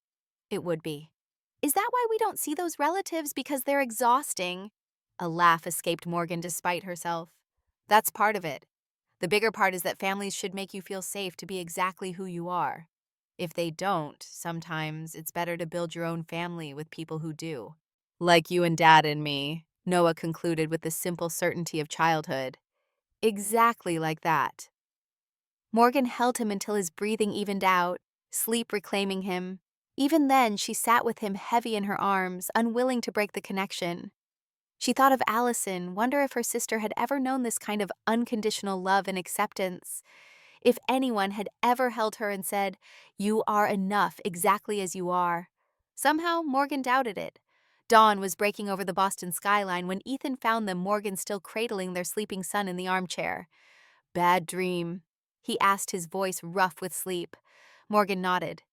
"It would be." "Is that why we don't see those relatives, because they're exhausting?" A laugh escaped Morgan despite herself. "That's part of it. The bigger part is that families should make you feel safe to be exactly who you are. If they don't, sometimes it's better to build your own family with people who do." "Like you and Dad and me," Noah concluded with the simple certainty of childhood. "Exactly like that." Morgan held him until his breathing evened out, sleep reclaiming him. Even then, she sat with him heavy in her arms, unwilling to break the connection. She thought of Allison, wonder if her sister had ever known this kind of unconditional love and acceptance. If anyone had ever held her and said, "You are enough exactly as you are." Somehow, Morgan doubted it. Dawn was breaking over the Boston skyline when Ethan found them, Morgan still cradling their sleeping son in the armchair. "Bad dream?" he asked, his voice rough with sleep. Morgan nodded.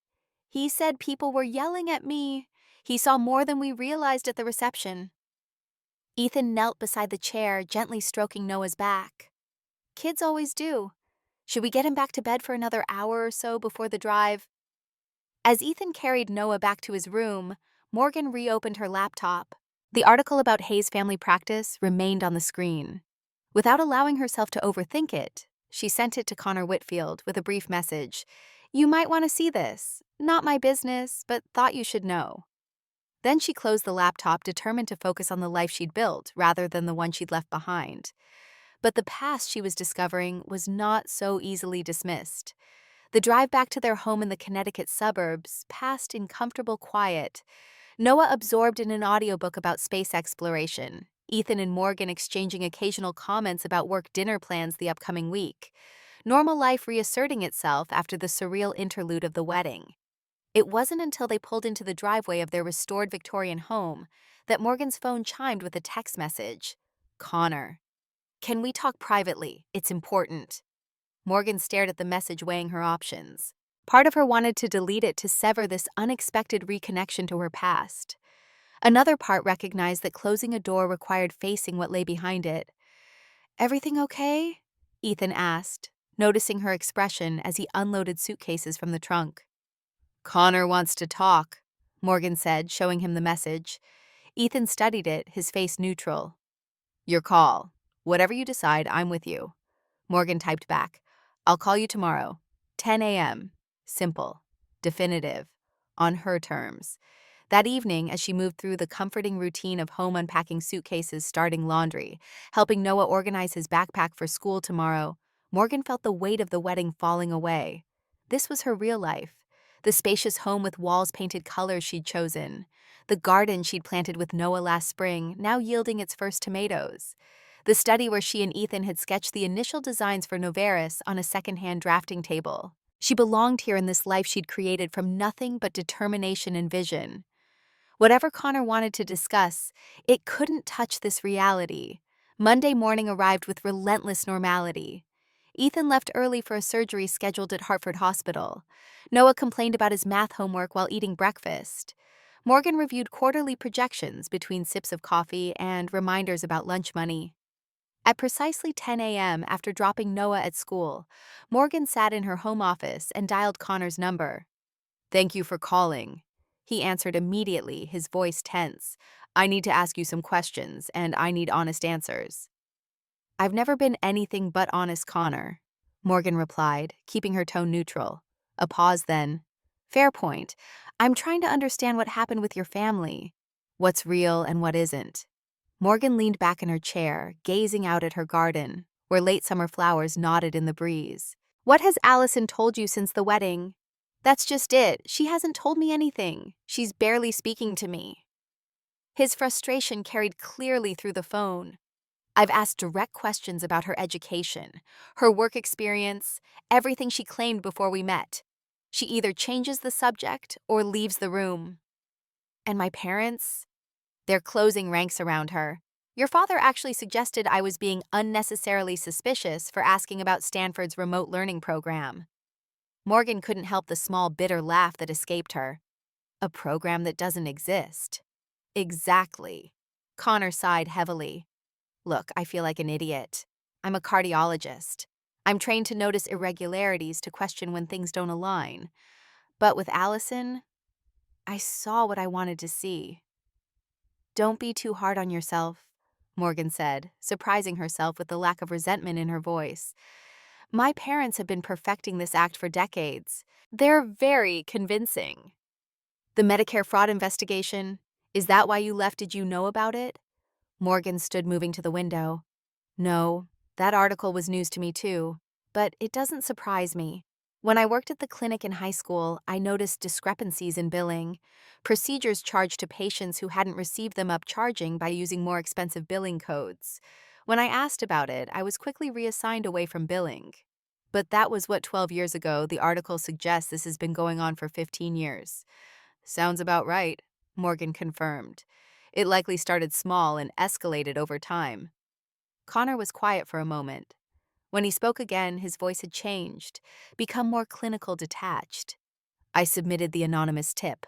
"He said people were yelling at me. He saw more than we realized at the reception." Ethan knelt beside the chair, gently stroking Noah's back. "Kids always do. Should we get him back to bed for another hour or so before the drive?" As Ethan carried Noah back to his room, Morgan reopened her laptop. The article about Hayes Family Practice remained on the screen. Without allowing herself to overthink it, She sent it to Connor Whitfield with a brief message. You might want to see this. Not my business, but thought you should know. Then she closed the laptop, determined to focus on the life she'd built rather than the one she'd left behind. But the past she was discovering was not so easily dismissed. The drive back to their home in the Connecticut suburbs passed in comfortable quiet. Noah absorbed in an audiobook about space exploration, Ethan and Morgan exchanging occasional comments about work dinner plans the upcoming week. Normal life reasserting itself after the surreal interlude of the wedding. It wasn't until they pulled into the driveway of their restored Victorian home that Morgan's phone chimed with a text message. Connor. Can we talk privately? It's important. Morgan stared at the message, weighing her options. Part of her wanted to delete it to sever this unexpected reconnection to her past. Another part recognized that closing a door required facing what lay behind it. Everything okay? Ethan asked, noticing her expression as he unloaded suitcases from the trunk. Connor wants to talk, Morgan said, showing him the message. Ethan studied it, his face neutral. Your call. Whatever you decide, I'm with you. Morgan typed back. I'll call you tomorrow. 10 a.m. Simple. Definitive. On her terms. That evening, as she moved through the comforting routine of home unpacking suitcases, starting laundry, helping Noah organize his backpack for school tomorrow, Morgan felt the weight of the wedding falling away. This was her real life. The spacious home with walls painted colors she'd chosen. The garden she'd planted with Noah last spring, now yielding its first tomatoes. The study where she and Ethan had sketched the initial designs for Novaris on a secondhand drafting table. She belonged here in this life she'd created from nothing but determination and vision. Whatever Connor wanted to discuss, it couldn't touch this reality. Monday morning arrived with relentless normality. Ethan left early for a surgery scheduled at Hartford Hospital. Noah complained about his math homework while eating breakfast. Morgan reviewed quarterly projections between sips of coffee and reminders about lunch money. At precisely 10 a.m., after dropping Noah at school, Morgan sat in her home office and dialed Connor's number. Thank you for calling. He answered immediately, his voice tense. I need to ask you some questions, and I need honest answers. I've never been anything but honest, Connor, Morgan replied, keeping her tone neutral. A pause then. Fair point. I'm trying to understand what happened with your family. What's real and what isn't. Morgan leaned back in her chair, gazing out at her garden, where late summer flowers nodded in the breeze. What has Allison told you since the wedding? That's just it. She hasn't told me anything. She's barely speaking to me. His frustration carried clearly through the phone. I've asked direct questions about her education, her work experience, everything she claimed before we met. She either changes the subject or leaves the room. And my parents? They're closing ranks around her. Your father actually suggested I was being unnecessarily suspicious for asking about Stanford's remote learning program. Morgan couldn't help the small, bitter laugh that escaped her. A program that doesn't exist. Exactly. Connor sighed heavily. Look, I feel like an idiot. I'm a cardiologist. I'm trained to notice irregularities, to question when things don't align. But with Allison, I saw what I wanted to see. Don't be too hard on yourself, Morgan said, surprising herself with the lack of resentment in her voice. My parents have been perfecting this act for decades. They're very convincing. The Medicare fraud investigation, is that why you left? Did you know about it? Morgan stood, moving to the window. No, that article was news to me too, but it doesn't surprise me. When I worked at the clinic in high school, I noticed discrepancies in billing. Procedures charged to patients who hadn't received them upcharging by using more expensive billing codes. When I asked about it, I was quickly reassigned away from billing. But that was what 12 years ago. The article suggests this has been going on for 15 years. Sounds about right, Morgan confirmed. It likely started small and escalated over time. Connor was quiet for a moment. When he spoke again, his voice had changed, become more clinical, detached. I submitted the anonymous tip.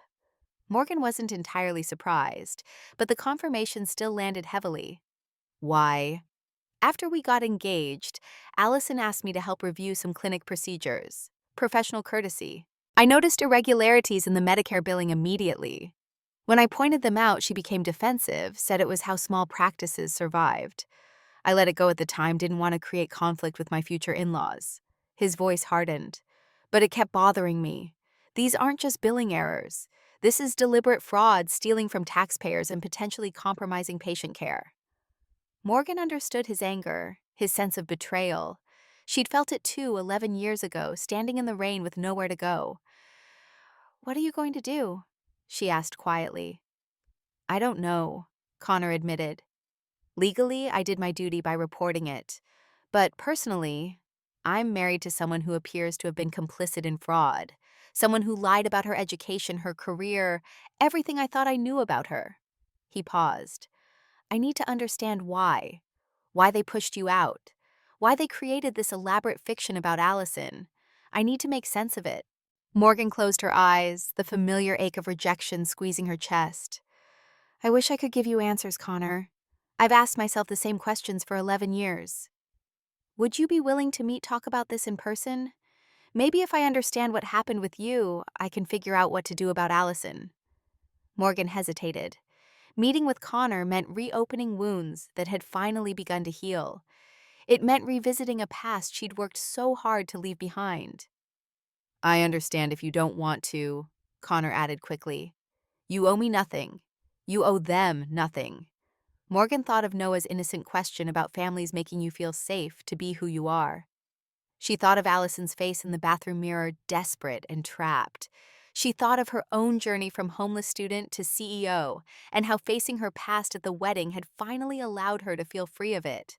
Morgan wasn't entirely surprised, but the confirmation still landed heavily. Why? After we got engaged, Allison asked me to help review some clinic procedures. Professional courtesy. I noticed irregularities in the Medicare billing immediately. When I pointed them out, she became defensive, said it was how small practices survived. I let it go at the time, didn't want to create conflict with my future in-laws. His voice hardened. But it kept bothering me. These aren't just billing errors. This is deliberate fraud, stealing from taxpayers and potentially compromising patient care. Morgan understood his anger, his sense of betrayal. She'd felt it too 11 years ago, standing in the rain with nowhere to go. "What are you going to do?" she asked quietly. "I don't know," Connor admitted. "Legally, I did my duty by reporting it. But personally, I'm married to someone who appears to have been complicit in fraud. Someone who lied about her education, her career, everything I thought I knew about her." He paused. "I need to understand why. Why they pushed you out. Why they created this elaborate fiction about Allison. I need to make sense of it." Morgan closed her eyes, the familiar ache of rejection squeezing her chest. "I wish I could give you answers, Connor. I've asked myself the same questions for 11 years. Would you be willing to talk about this in person? Maybe if I understand what happened with you, I can figure out what to do about Allison." Morgan hesitated. Meeting with Connor meant reopening wounds that had finally begun to heal. It meant revisiting a past she'd worked so hard to leave behind. "I understand if you don't want to," Connor added quickly. "You owe me nothing. You owe them nothing." Morgan thought of Noah's innocent question about families making you feel safe to be who you are. She thought of Allison's face in the bathroom mirror, desperate and trapped. She thought of her own journey from homeless student to CEO and how facing her past at the wedding had finally allowed her to feel free of it.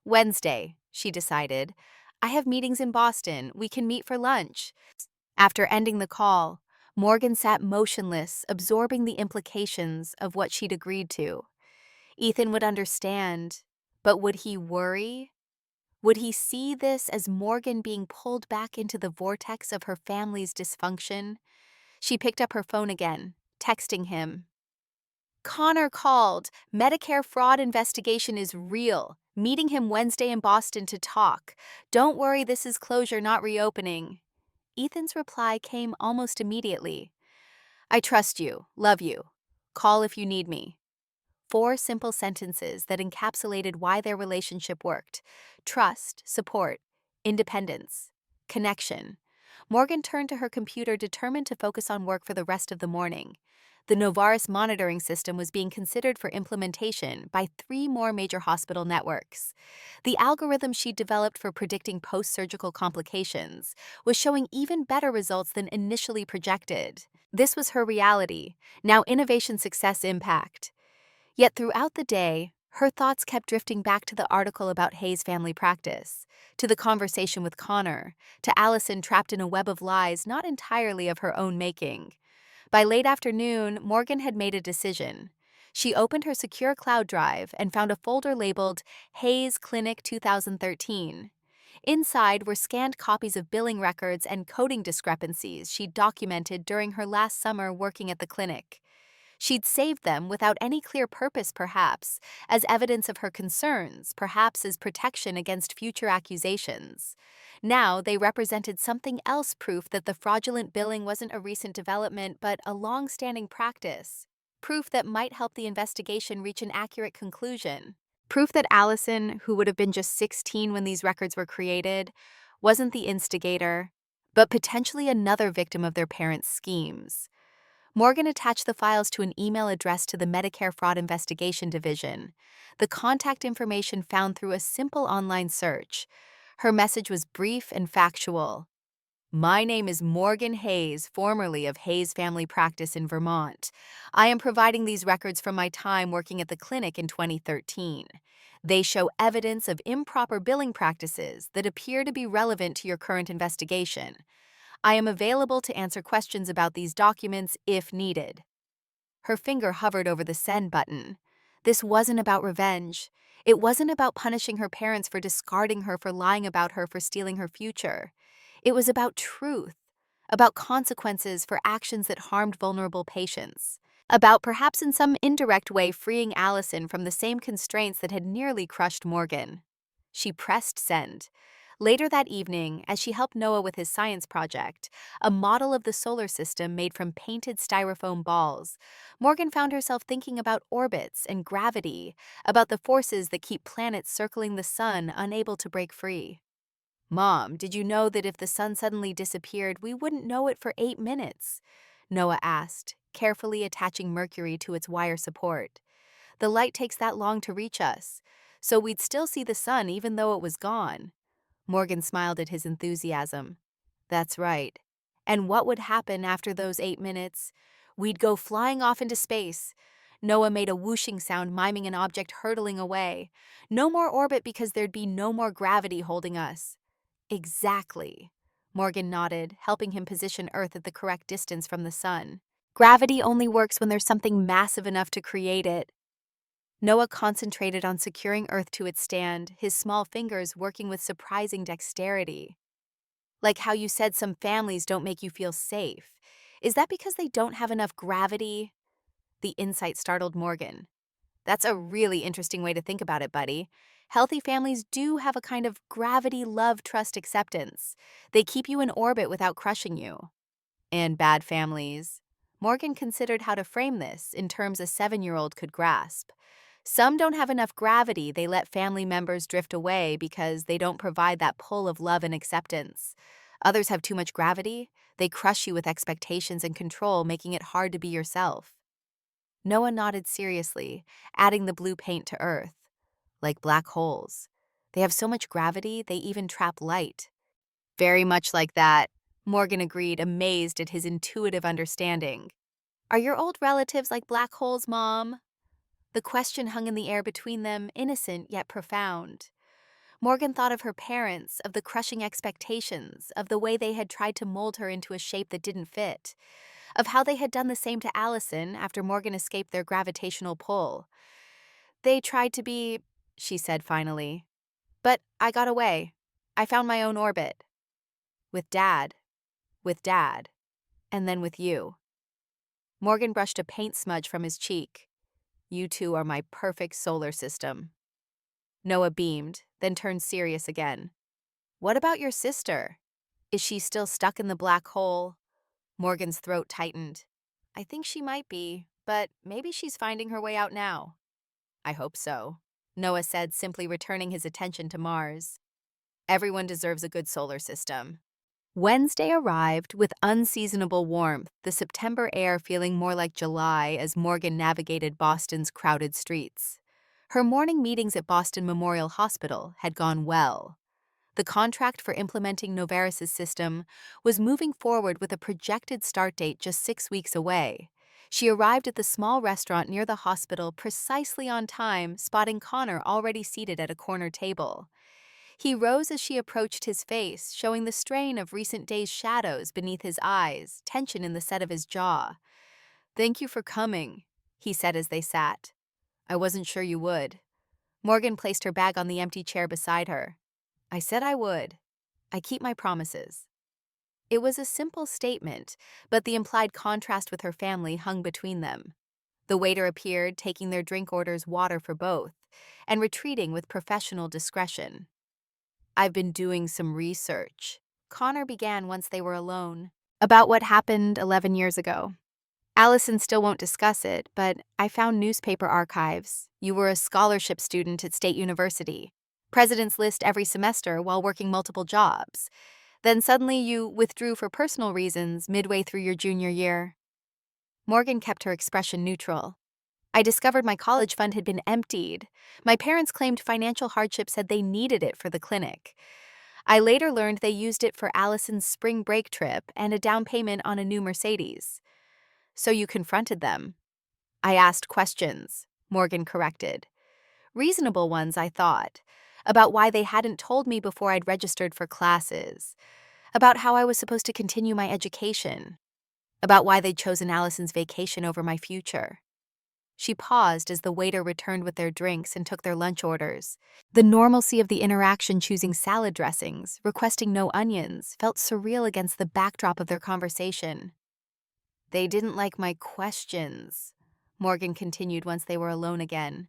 "Wednesday," she decided. "I have meetings in Boston. We can meet for lunch." After ending the call, Morgan sat motionless, absorbing the implications of what she'd agreed to. Ethan would understand, but would he worry? Would he see this as Morgan being pulled back into the vortex of her family's dysfunction? She picked up her phone again, texting him. "Connor called. Medicare fraud investigation is real. Meeting him Wednesday in Boston to talk. Don't worry, this is closure, not reopening." Ethan's reply came almost immediately. "I trust you. Love you. Call if you need me." 4 simple sentences that encapsulated why their relationship worked: trust, support, independence, connection. Morgan turned to her computer, determined to focus on work for the rest of the morning. The Novartis monitoring system was being considered for implementation by 3 more major hospital networks. The algorithm she developed for predicting post-surgical complications was showing even better results than initially projected. This was her reality, now innovation success impact. Yet throughout the day, her thoughts kept drifting back to the article about Hayes' family practice, to the conversation with Connor, to Allison trapped in a web of lies not entirely of her own making. By late afternoon, Morgan had made a decision. She opened her secure cloud drive and found a folder labeled Hayes Clinic 2013. Inside were scanned copies of billing records and coding discrepancies she'd documented during her last summer working at the clinic. She'd saved them without any clear purpose, perhaps, as evidence of her concerns, perhaps as protection against future accusations. Now they represented something else, proof that the fraudulent billing wasn't a recent development but a long-standing practice. Proof that might help the investigation reach an accurate conclusion. Proof that Allison, who would have been just 16 when these records were created, wasn't the instigator, but potentially another victim of their parents' schemes. Morgan attached the files to an email addressed to the Medicare Fraud Investigation Division, the contact information found through a simple online search. Her message was brief and factual. "My name is Morgan Hayes, formerly of Hayes Family Practice in Vermont. I am providing these records from my time working at the clinic in 2013. They show evidence of improper billing practices that appear to be relevant to your current investigation. I am available to answer questions about these documents if needed." Her finger hovered over the send button. This wasn't about revenge. It wasn't about punishing her parents for discarding her, for lying about her, for stealing her future. It was about truth, about consequences for actions that harmed vulnerable patients, about perhaps in some indirect way freeing Allison from the same constraints that had nearly crushed Morgan. She pressed send. Later that evening, as she helped Noah with his science project, a model of the solar system made from painted styrofoam balls, Morgan found herself thinking about orbits and gravity, about the forces that keep planets circling the sun unable to break free. Mom, did you know that if the sun suddenly disappeared, we wouldn't know it for 8 minutes? Noah asked, carefully attaching Mercury to its wire support. The light takes that long to reach us, so we'd still see the sun even though it was gone. Morgan smiled at his enthusiasm. That's right. And what would happen after those 8 minutes? We'd go flying off into space. Noah made a whooshing sound miming an object hurtling away. No more orbit because there'd be no more gravity holding us. Exactly. Morgan nodded, helping him position Earth at the correct distance from the sun. Gravity only works when there's something massive enough to create it. Noah concentrated on securing Earth to its stand, his small fingers working with surprising dexterity. Like how you said some families don't make you feel safe. Is that because they don't have enough gravity? The insight startled Morgan. That's a really interesting way to think about it, buddy. Healthy families do have a kind of gravity, love, trust, acceptance. They keep you in orbit without crushing you. And bad families. Morgan considered how to frame this in terms a 7-year-old could grasp. Some don't have enough gravity, they let family members drift away because they don't provide that pull of love and acceptance. Others have too much gravity, they crush you with expectations and control, making it hard to be yourself. Noah nodded seriously, adding the blue paint to Earth. Like black holes. They have so much gravity, they even trap light. Very much like that, Morgan agreed, amazed at his intuitive understanding. Are your old relatives like black holes, Mom? The question hung in the air between them, innocent yet profound. Morgan thought of her parents, of the crushing expectations, of the way they had tried to mold her into a shape that didn't fit, of how they had done the same to Allison after Morgan escaped their gravitational pull. They tried to be, she said finally. But I got away. I found my own orbit. With Dad, and then with you. Morgan brushed a paint smudge from his cheek. You two are my perfect solar system. Noah beamed, then turned serious again. What about your sister? Is she still stuck in the black hole? Morgan's throat tightened. I think she might be, but maybe she's finding her way out now. I hope so, Noah said, simply returning his attention to Mars. Everyone deserves a good solar system. Wednesday arrived with unseasonable warmth, the September air feeling more like July as Morgan navigated Boston's crowded streets. Her morning meetings at Boston Memorial Hospital had gone well. The contract for implementing Novaris's system was moving forward with a projected start date just 6 weeks away. She arrived at the small restaurant near the hospital precisely on time, spotting Connor already seated at a corner table. He rose as she approached his face, showing the strain of recent days' shadows beneath his eyes, tension in the set of his jaw. Thank you for coming, he said as they sat. I wasn't sure you would. Morgan placed her bag on the empty chair beside her. I said I would. I keep my promises. It was a simple statement, but the implied contrast with her family hung between them. The waiter appeared, taking their drink orders, water for both, and retreating with professional discretion. I've been doing some research, Connor began once they were alone, about what happened 11 years ago. Allison still won't discuss it, but I found newspaper archives. You were a scholarship student at State University. President's list every semester while working multiple jobs. Then suddenly you withdrew for personal reasons midway through your junior year. Morgan kept her expression neutral. I discovered my college fund had been emptied. My parents claimed financial hardship said they needed it for the clinic. I later learned they used it for Allison's spring break trip and a down payment on a new Mercedes. So you confronted them. I asked questions, Morgan corrected. Reasonable ones, I thought. About why they hadn't told me before I'd registered for classes. About how I was supposed to continue my education. About why they'd chosen Allison's vacation over my future. She paused as the waiter returned with their drinks and took their lunch orders. The normalcy of the interaction, choosing salad dressings, requesting no onions, felt surreal against the backdrop of their conversation. They didn't like my questions, Morgan continued once they were alone again.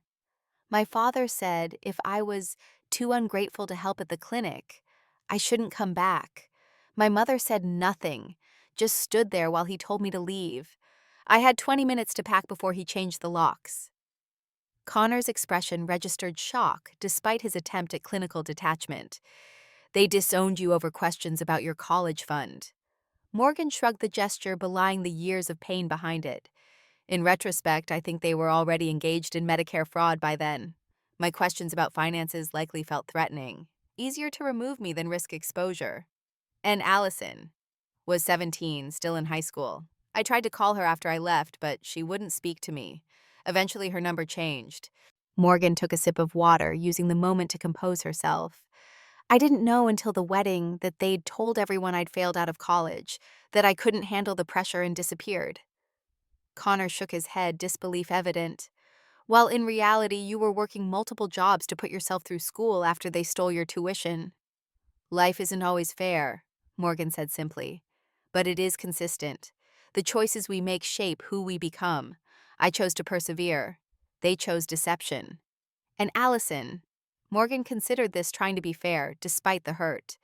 My father said if I was too ungrateful to help at the clinic, I shouldn't come back. My mother said nothing, just stood there while he told me to leave. I had 20 minutes to pack before he changed the locks. Connor's expression registered shock despite his attempt at clinical detachment. They disowned you over questions about your college fund. Morgan shrugged the gesture, belying the years of pain behind it. In retrospect, I think they were already engaged in Medicare fraud by then. My questions about finances likely felt threatening. Easier to remove me than risk exposure. And Allison was 17, still in high school. I tried to call her after I left, but she wouldn't speak to me. Eventually, her number changed. Morgan took a sip of water, using the moment to compose herself. I didn't know until the wedding that they'd told everyone I'd failed out of college, that I couldn't handle the pressure and disappeared. Connor shook his head, disbelief evident. While in reality, you were working multiple jobs to put yourself through school after they stole your tuition. Life isn't always fair, Morgan said simply. But it is consistent. The choices we make shape who we become. I chose to persevere. They chose deception. And Allison. Morgan considered this trying to be fair, despite the hurt.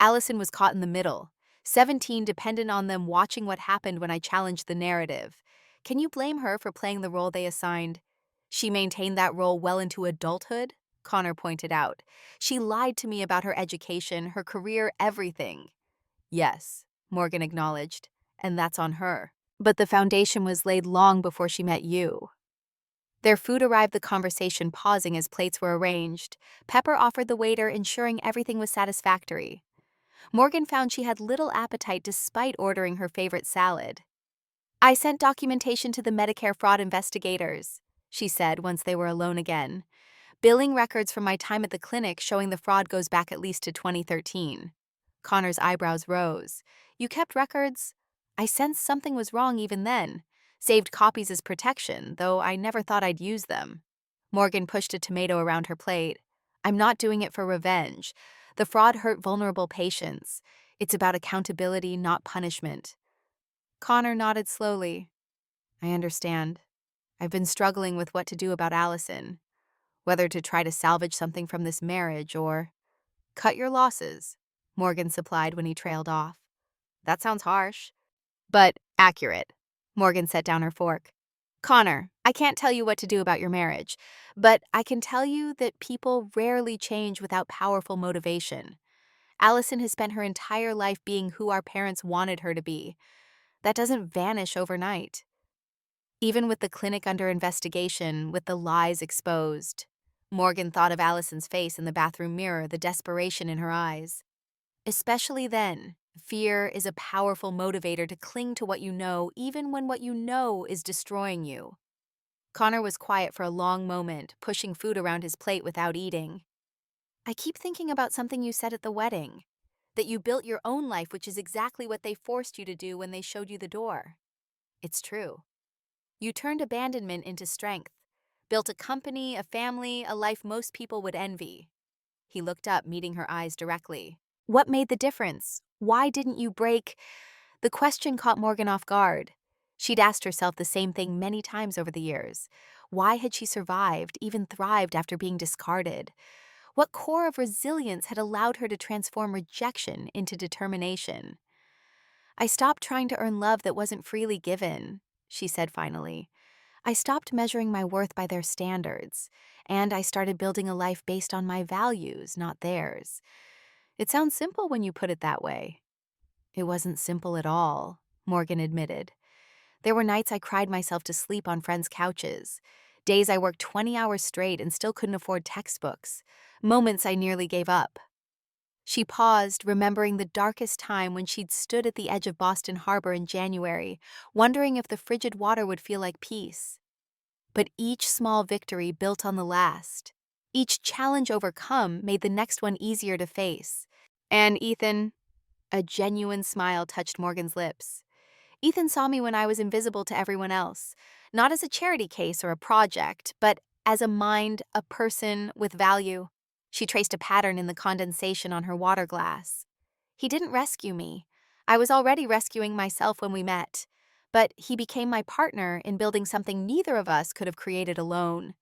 Allison was caught in the middle. 17 depended on them watching what happened when I challenged the narrative. Can you blame her for playing the role they assigned? She maintained that role well into adulthood, Connor pointed out. She lied to me about her education, her career, everything. Yes, Morgan acknowledged, and that's on her. But the foundation was laid long before she met you. Their food arrived, the conversation pausing as plates were arranged. Pepper offered the waiter, ensuring everything was satisfactory. Morgan found she had little appetite despite ordering her favorite salad. I sent documentation to the Medicare fraud investigators, she said once they were alone again. Billing records from my time at the clinic showing the fraud goes back at least to 2013. Connor's eyebrows rose. You kept records? I sensed something was wrong even then. Saved copies as protection, though I never thought I'd use them. Morgan pushed a tomato around her plate. I'm not doing it for revenge. The fraud hurt vulnerable patients. It's about accountability, not punishment. Connor nodded slowly. I understand. I've been struggling with what to do about Allison. Whether to try to salvage something from this marriage or cut your losses, Morgan supplied when he trailed off. That sounds harsh, but accurate. Morgan set down her fork. Connor, I can't tell you what to do about your marriage, but I can tell you that people rarely change without powerful motivation. Allison has spent her entire life being who our parents wanted her to be. That doesn't vanish overnight. Even with the clinic under investigation, with the lies exposed. Morgan thought of Allison's face in the bathroom mirror, the desperation in her eyes. Especially then, fear is a powerful motivator to cling to what you know, even when what you know is destroying you. Connor was quiet for a long moment, pushing food around his plate without eating. I keep thinking about something you said at the wedding, that you built your own life, which is exactly what they forced you to do when they showed you the door. It's true. You turned abandonment into strength, built a company, a family, a life most people would envy. He looked up, meeting her eyes directly. What made the difference? Why didn't you break? The question caught Morgan off guard. She'd asked herself the same thing many times over the years. Why had she survived, even thrived after being discarded? What core of resilience had allowed her to transform rejection into determination? I stopped trying to earn love that wasn't freely given, she said finally. I stopped measuring my worth by their standards, and I started building a life based on my values, not theirs. It sounds simple when you put it that way. It wasn't simple at all, Morgan admitted. There were nights I cried myself to sleep on friends' couches, days I worked 20 hours straight and still couldn't afford textbooks, moments I nearly gave up. She paused, remembering the darkest time when she'd stood at the edge of Boston Harbor in January, wondering if the frigid water would feel like peace. But each small victory built on the last. Each challenge overcome made the next one easier to face. And Ethan, a genuine smile touched Morgan's lips. Ethan saw me when I was invisible to everyone else, not as a charity case or a project, but as a mind, a person with value. She traced a pattern in the condensation on her water glass. He didn't rescue me. I was already rescuing myself when we met, but he became my partner in building something neither of us could have created alone.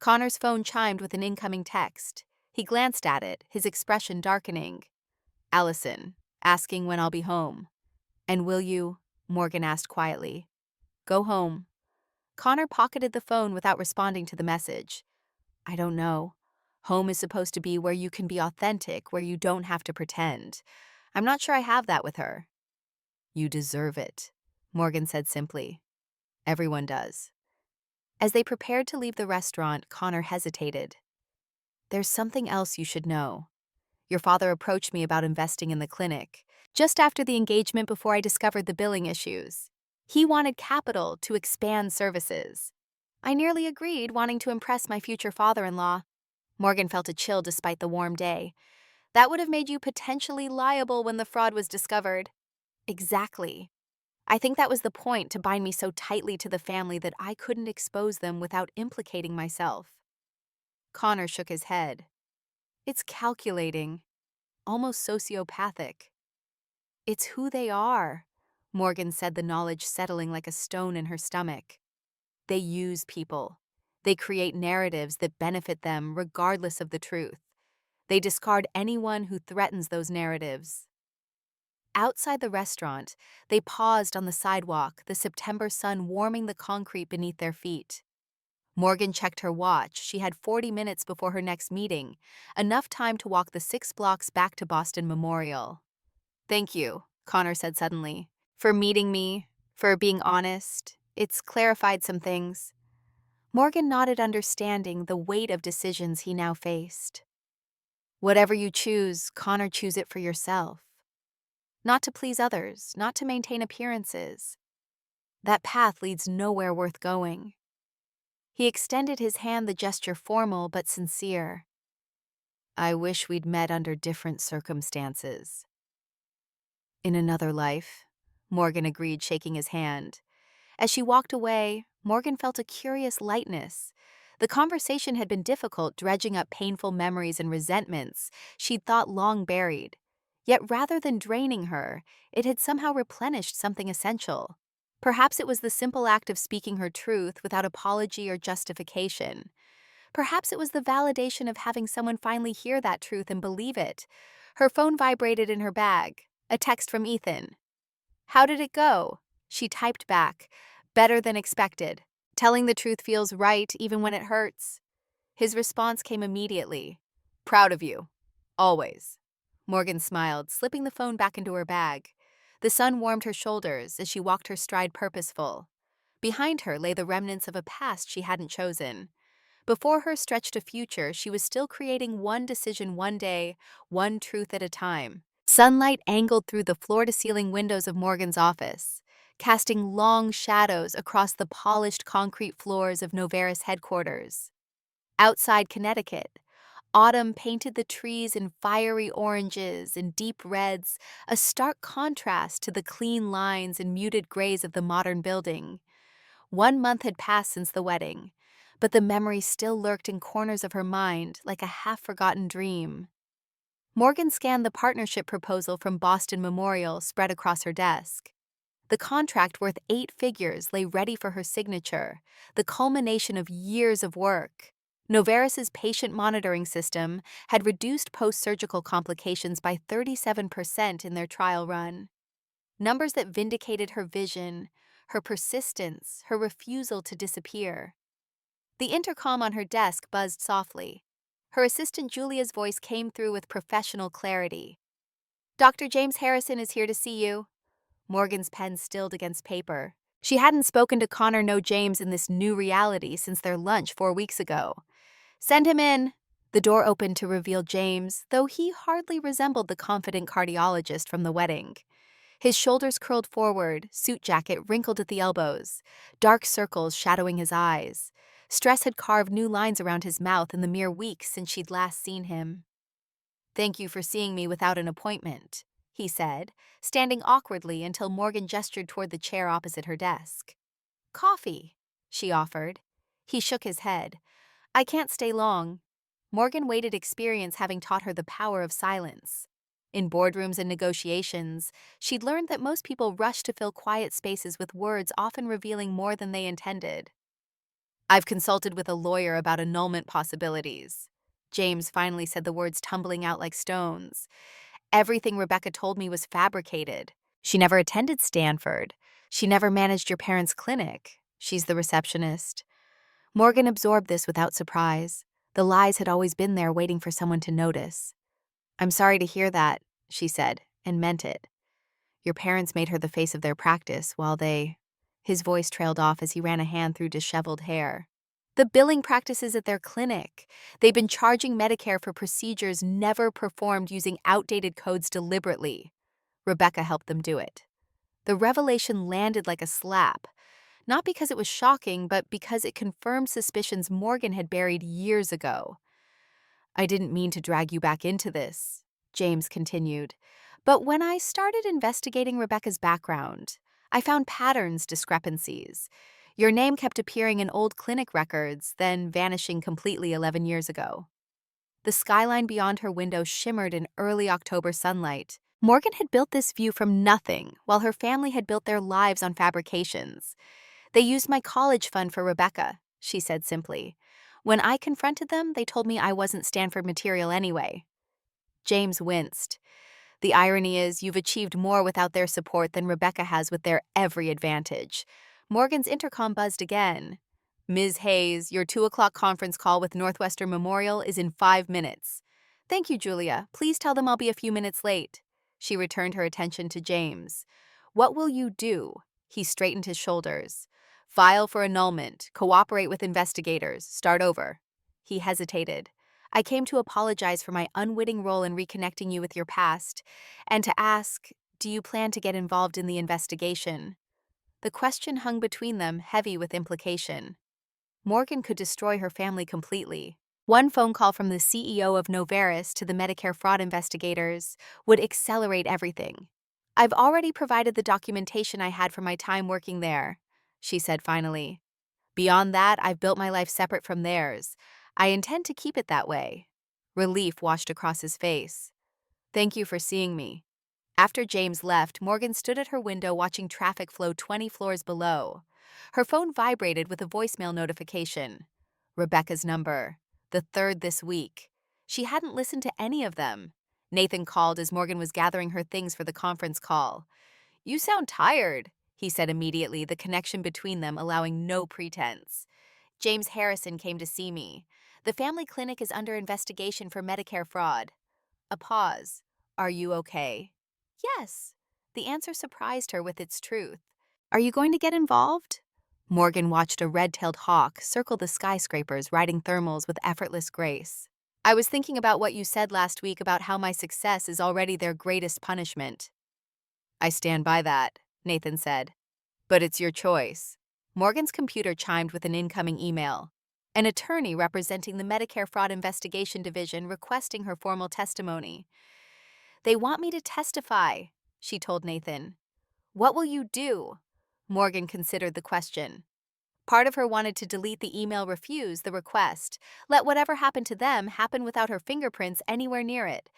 Connor's phone chimed with an incoming text. He glanced at it, his expression darkening. Allison, asking when I'll be home. And will you? Morgan asked quietly. Go home. Connor pocketed the phone without responding to the message. I don't know. Home is supposed to be where you can be authentic, where you don't have to pretend. I'm not sure I have that with her. You deserve it, Morgan said simply. Everyone does. As they prepared to leave the restaurant, Connor hesitated. There's something else you should know. Your father approached me about investing in the clinic, just after the engagement before I discovered the billing issues. He wanted capital to expand services. I nearly agreed, wanting to impress my future father-in-law. Morgan felt a chill despite the warm day. That would have made you potentially liable when the fraud was discovered. Exactly. I think that was the point, to bind me so tightly to the family that I couldn't expose them without implicating myself. Connor shook his head. It's calculating, almost sociopathic. It's who they are, Morgan said, the knowledge settling like a stone in her stomach. They use people. They create narratives that benefit them regardless of the truth. They discard anyone who threatens those narratives. Outside the restaurant, they paused on the sidewalk, the September sun warming the concrete beneath their feet. Morgan checked her watch. She had 40 minutes before her next meeting, enough time to walk the 6 blocks back to Boston Memorial. Thank you, Connor said suddenly, for meeting me, for being honest. It's clarified some things. Morgan nodded, understanding the weight of decisions he now faced. Whatever you choose, Connor, choose it for yourself. Not to please others, not to maintain appearances. That path leads nowhere worth going. He extended his hand, the gesture formal but sincere. I wish we'd met under different circumstances. In another life, Morgan agreed, shaking his hand. As she walked away, Morgan felt a curious lightness. The conversation had been difficult, dredging up painful memories and resentments she'd thought long buried. Yet rather than draining her, it had somehow replenished something essential. Perhaps it was the simple act of speaking her truth without apology or justification. Perhaps it was the validation of having someone finally hear that truth and believe it. Her phone vibrated in her bag. A text from Ethan. How did it go? She typed back. Better than expected. Telling the truth feels right even when it hurts. His response came immediately. Proud of you. Always. Morgan smiled, slipping the phone back into her bag. The sun warmed her shoulders as she walked her stride purposeful. Behind her lay the remnants of a past she hadn't chosen. Before her stretched a future she was still creating, one decision one day, one truth at a time. Sunlight angled through the floor-to-ceiling windows of Morgan's office, casting long shadows across the polished concrete floors of Noveris headquarters. Outside Connecticut, autumn painted the trees in fiery oranges and deep reds, a stark contrast to the clean lines and muted grays of the modern building. 1 month had passed since the wedding, but the memory still lurked in corners of her mind like a half-forgotten dream. Morgan scanned the partnership proposal from Boston Memorial spread across her desk. The contract worth 8 figures lay ready for her signature, the culmination of years of work. Noveris's patient monitoring system had reduced post-surgical complications by 37% in their trial run. Numbers that vindicated her vision, her persistence, her refusal to disappear. The intercom on her desk buzzed softly. Her assistant Julia's voice came through with professional clarity. Dr. James Harrison is here to see you. Morgan's pen stilled against paper. She hadn't spoken to Connor, no James, in this new reality since their lunch 4 weeks ago. Send him in. The door opened to reveal James, though he hardly resembled the confident cardiologist from the wedding. His shoulders curled forward, suit jacket wrinkled at the elbows, dark circles shadowing his eyes. Stress had carved new lines around his mouth in the mere weeks since she'd last seen him. Thank you for seeing me without an appointment, he said, standing awkwardly until Morgan gestured toward the chair opposite her desk. Coffee, she offered. He shook his head. I can't stay long. Morgan weighted experience, having taught her the power of silence. In boardrooms and negotiations, she'd learned that most people rush to fill quiet spaces with words often revealing more than they intended. I've consulted with a lawyer about annulment possibilities. James finally said, the words tumbling out like stones. Everything Rebecca told me was fabricated. She never attended Stanford. She never managed your parents' clinic. She's the receptionist. Morgan absorbed this without surprise. The lies had always been there waiting for someone to notice. "I'm sorry to hear that," she said, and meant it. "Your parents made her the face of their practice while they—" His voice trailed off as he ran a hand through disheveled hair. "The billing practices at their clinic. They've been charging Medicare for procedures never performed using outdated codes deliberately. Rebecca helped them do it." The revelation landed like a slap, not because it was shocking, but because it confirmed suspicions Morgan had buried years ago. "I didn't mean to drag you back into this," James continued, "but when I started investigating Rebecca's background, I found patterns, discrepancies. Your name kept appearing in old clinic records, then vanishing completely 11 years ago." The skyline beyond her window shimmered in early October sunlight. Morgan had built this view from nothing, while her family had built their lives on fabrications. "They used my college fund for Rebecca," she said simply. "When I confronted them, they told me I wasn't Stanford material anyway." James winced. "The irony is, you've achieved more without their support than Rebecca has with their every advantage." Morgan's intercom buzzed again. "Ms. Hayes, your 2 o'clock conference call with Northwestern Memorial is in 5 minutes. "Thank you, Julia. Please tell them I'll be a few minutes late." She returned her attention to James. "What will you do?" He straightened his shoulders. "File for annulment, cooperate with investigators, start over." He hesitated. "I came to apologize for my unwitting role in reconnecting you with your past, and to ask, do you plan to get involved in the investigation?" The question hung between them, heavy with implication. Morgan could destroy her family completely. One phone call from the CEO of Noveris to the Medicare fraud investigators would accelerate everything. "I've already provided the documentation I had from my time working there," she said finally. "Beyond that, I've built my life separate from theirs. I intend to keep it that way." Relief washed across his face. "Thank you for seeing me." After James left, Morgan stood at her window watching traffic flow 20 floors below. Her phone vibrated with a voicemail notification. Rebecca's number. The third this week. She hadn't listened to any of them. Nathan called as Morgan was gathering her things for the conference call. "You sound tired," he said immediately, the connection between them allowing no pretense. "James Harrison came to see me. The family clinic is under investigation for Medicare fraud." A pause. "Are you okay?" "Yes." The answer surprised her with its truth. "Are you going to get involved?" Morgan watched a red-tailed hawk circle the skyscrapers, riding thermals with effortless grace. "I was thinking about what you said last week about how my success is already their greatest punishment." "I stand by that," Nathan said. "But it's your choice." Morgan's computer chimed with an incoming email. An attorney representing the Medicare Fraud Investigation Division requesting her formal testimony. "They want me to testify," she told Nathan. "What will you do?" Morgan considered the question. Part of her wanted to delete the email, refuse the request, let whatever happened to them happen without her fingerprints anywhere near it.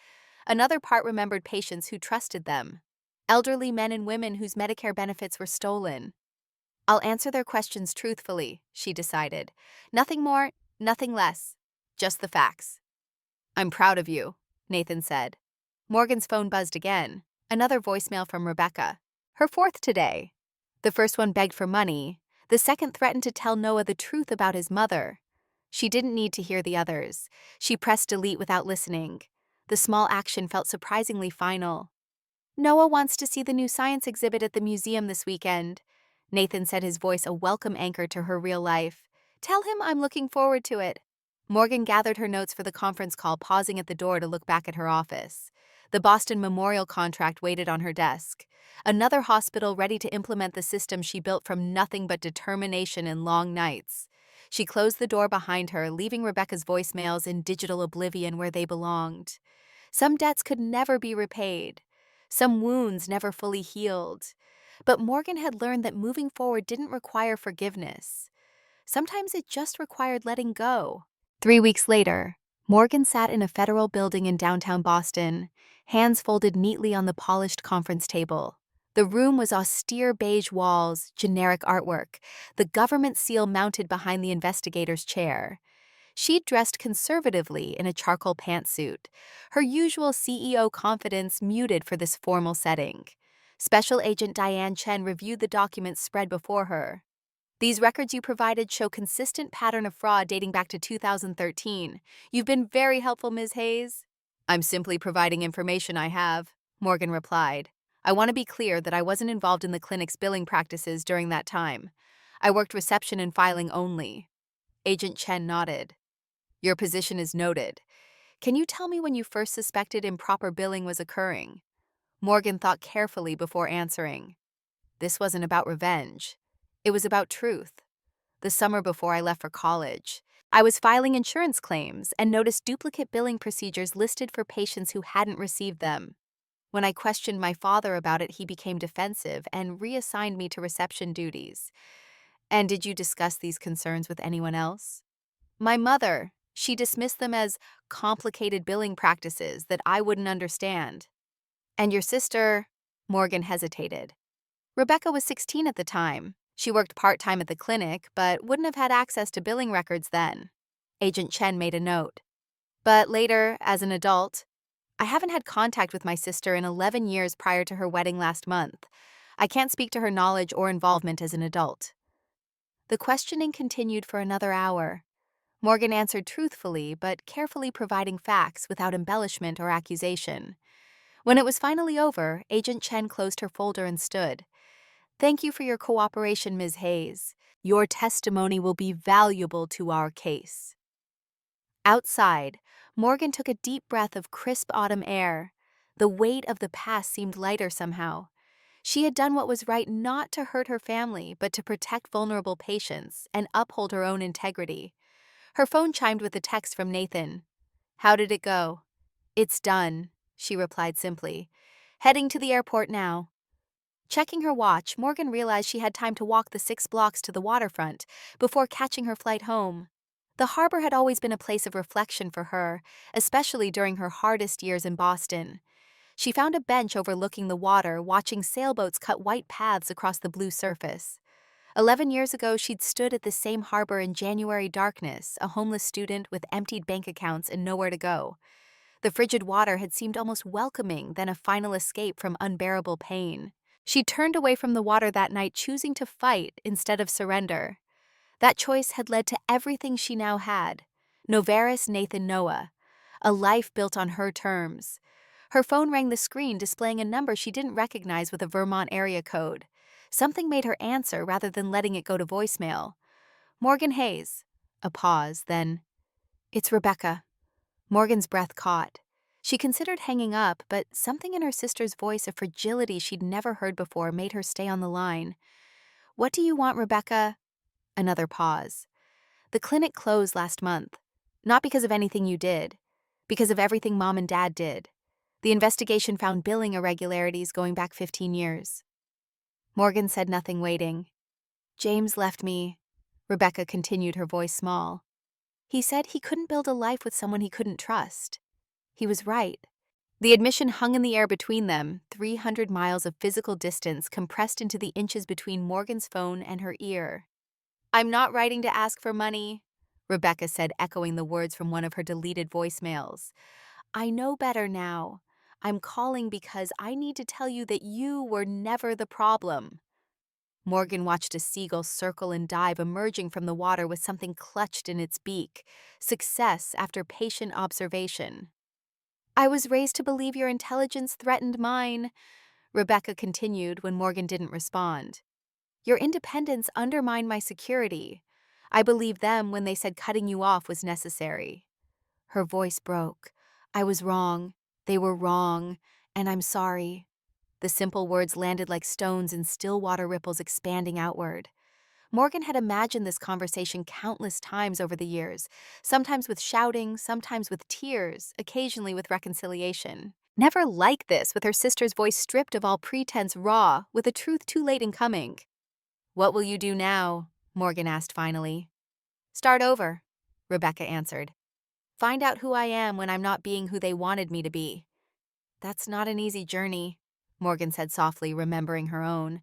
Another part remembered patients who trusted them. Elderly men and women whose Medicare benefits were stolen. "I'll answer their questions truthfully," she decided. "Nothing more, nothing less. Just the facts." "I'm proud of you," Nathan said. Morgan's phone buzzed again. Another voicemail from Rebecca. Her fourth today. The first one begged for money. The second threatened to tell Noah the truth about his mother. She didn't need to hear the others. She pressed delete without listening. The small action felt surprisingly final. "Noah wants to see the new science exhibit at the museum this weekend." Nathan said, his voice a welcome anchor to her real life. "Tell him I'm looking forward to it." Morgan gathered her notes for the conference call, pausing at the door to look back at her office. The Boston Memorial contract waited on her desk. Another hospital ready to implement the system she built from nothing but determination and long nights. She closed the door behind her, leaving Rebecca's voicemails in digital oblivion where they belonged. Some debts could never be repaid. Some wounds never fully healed. But Morgan had learned that moving forward didn't require forgiveness. Sometimes it just required letting go. 3 weeks later, Morgan sat in a federal building in downtown Boston, hands folded neatly on the polished conference table. The room was austere beige walls, generic artwork, the government seal mounted behind the investigator's chair. She'd dressed conservatively in a charcoal pantsuit, her usual CEO confidence muted for this formal setting. Special Agent Diane Chen reviewed the documents spread before her. These records you provided show consistent pattern of fraud dating back to 2013. You've been very helpful, Ms. Hayes. I'm simply providing information I have, Morgan replied. I want to be clear that I wasn't involved in the clinic's billing practices during that time. I worked reception and filing only. Agent Chen nodded. Your position is noted. Can you tell me when you first suspected improper billing was occurring? Morgan thought carefully before answering. This wasn't about revenge. It was about truth. The summer before I left for college, I was filing insurance claims and noticed duplicate billing procedures listed for patients who hadn't received them. When I questioned my father about it, he became defensive and reassigned me to reception duties. And did you discuss these concerns with anyone else? My mother. She dismissed them as complicated billing practices that I wouldn't understand. And your sister? Morgan hesitated. Rebecca was 16 at the time. She worked part-time at the clinic, but wouldn't have had access to billing records then. Agent Chen made a note. But later, as an adult, I haven't had contact with my sister in 11 years prior to her wedding last month. I can't speak to her knowledge or involvement as an adult. The questioning continued for another hour. Morgan answered truthfully, but carefully providing facts without embellishment or accusation. When it was finally over, Agent Chen closed her folder and stood. Thank you for your cooperation, Ms. Hayes. Your testimony will be valuable to our case. Outside, Morgan took a deep breath of crisp autumn air. The weight of the past seemed lighter somehow. She had done what was right not to hurt her family, but to protect vulnerable patients and uphold her own integrity. Her phone chimed with a text from Nathan. How did it go? It's done, she replied simply. Heading to the airport now. Checking her watch, Morgan realized she had time to walk the 6 blocks to the waterfront before catching her flight home. The harbor had always been a place of reflection for her, especially during her hardest years in Boston. She found a bench overlooking the water, watching sailboats cut white paths across the blue surface. 11 years ago, she'd stood at the same harbor in January darkness, a homeless student with emptied bank accounts and nowhere to go. The frigid water had seemed almost welcoming, then a final escape from unbearable pain. She turned away from the water that night, choosing to fight instead of surrender. That choice had led to everything she now had. Novaris Nathan Noah, a life built on her terms. Her phone rang the screen, displaying a number she didn't recognize with a Vermont area code. Something made her answer rather than letting it go to voicemail. Morgan Hayes. A pause, then, It's Rebecca. Morgan's breath caught. She considered hanging up, but something in her sister's voice, a fragility she'd never heard before, made her stay on the line. What do you want, Rebecca? Another pause. The clinic closed last month. Not because of anything you did. Because of everything Mom and Dad did. The investigation found billing irregularities going back 15 years. Morgan said nothing, waiting. James left me. Rebecca continued, her voice small. He said he couldn't build a life with someone he couldn't trust. He was right. The admission hung in the air between them, 300 miles of physical distance compressed into the inches between Morgan's phone and her ear. I'm not writing to ask for money, Rebecca said, echoing the words from one of her deleted voicemails. I know better now. I'm calling because I need to tell you that you were never the problem. Morgan watched a seagull circle and dive, emerging from the water with something clutched in its beak. Success after patient observation. I was raised to believe your intelligence threatened mine, Rebecca continued when Morgan didn't respond. Your independence undermined my security. I believed them when they said cutting you off was necessary. Her voice broke. I was wrong. They were wrong. And I'm sorry. The simple words landed like stones in still water ripples expanding outward. Morgan had imagined this conversation countless times over the years, sometimes with shouting, sometimes with tears, occasionally with reconciliation. Never like this, with her sister's voice stripped of all pretense, raw, with the truth too late in coming. What will you do now? Morgan asked finally. Start over, Rebecca answered. Find out who I am when I'm not being who they wanted me to be. That's not an easy journey, Morgan said softly, remembering her own.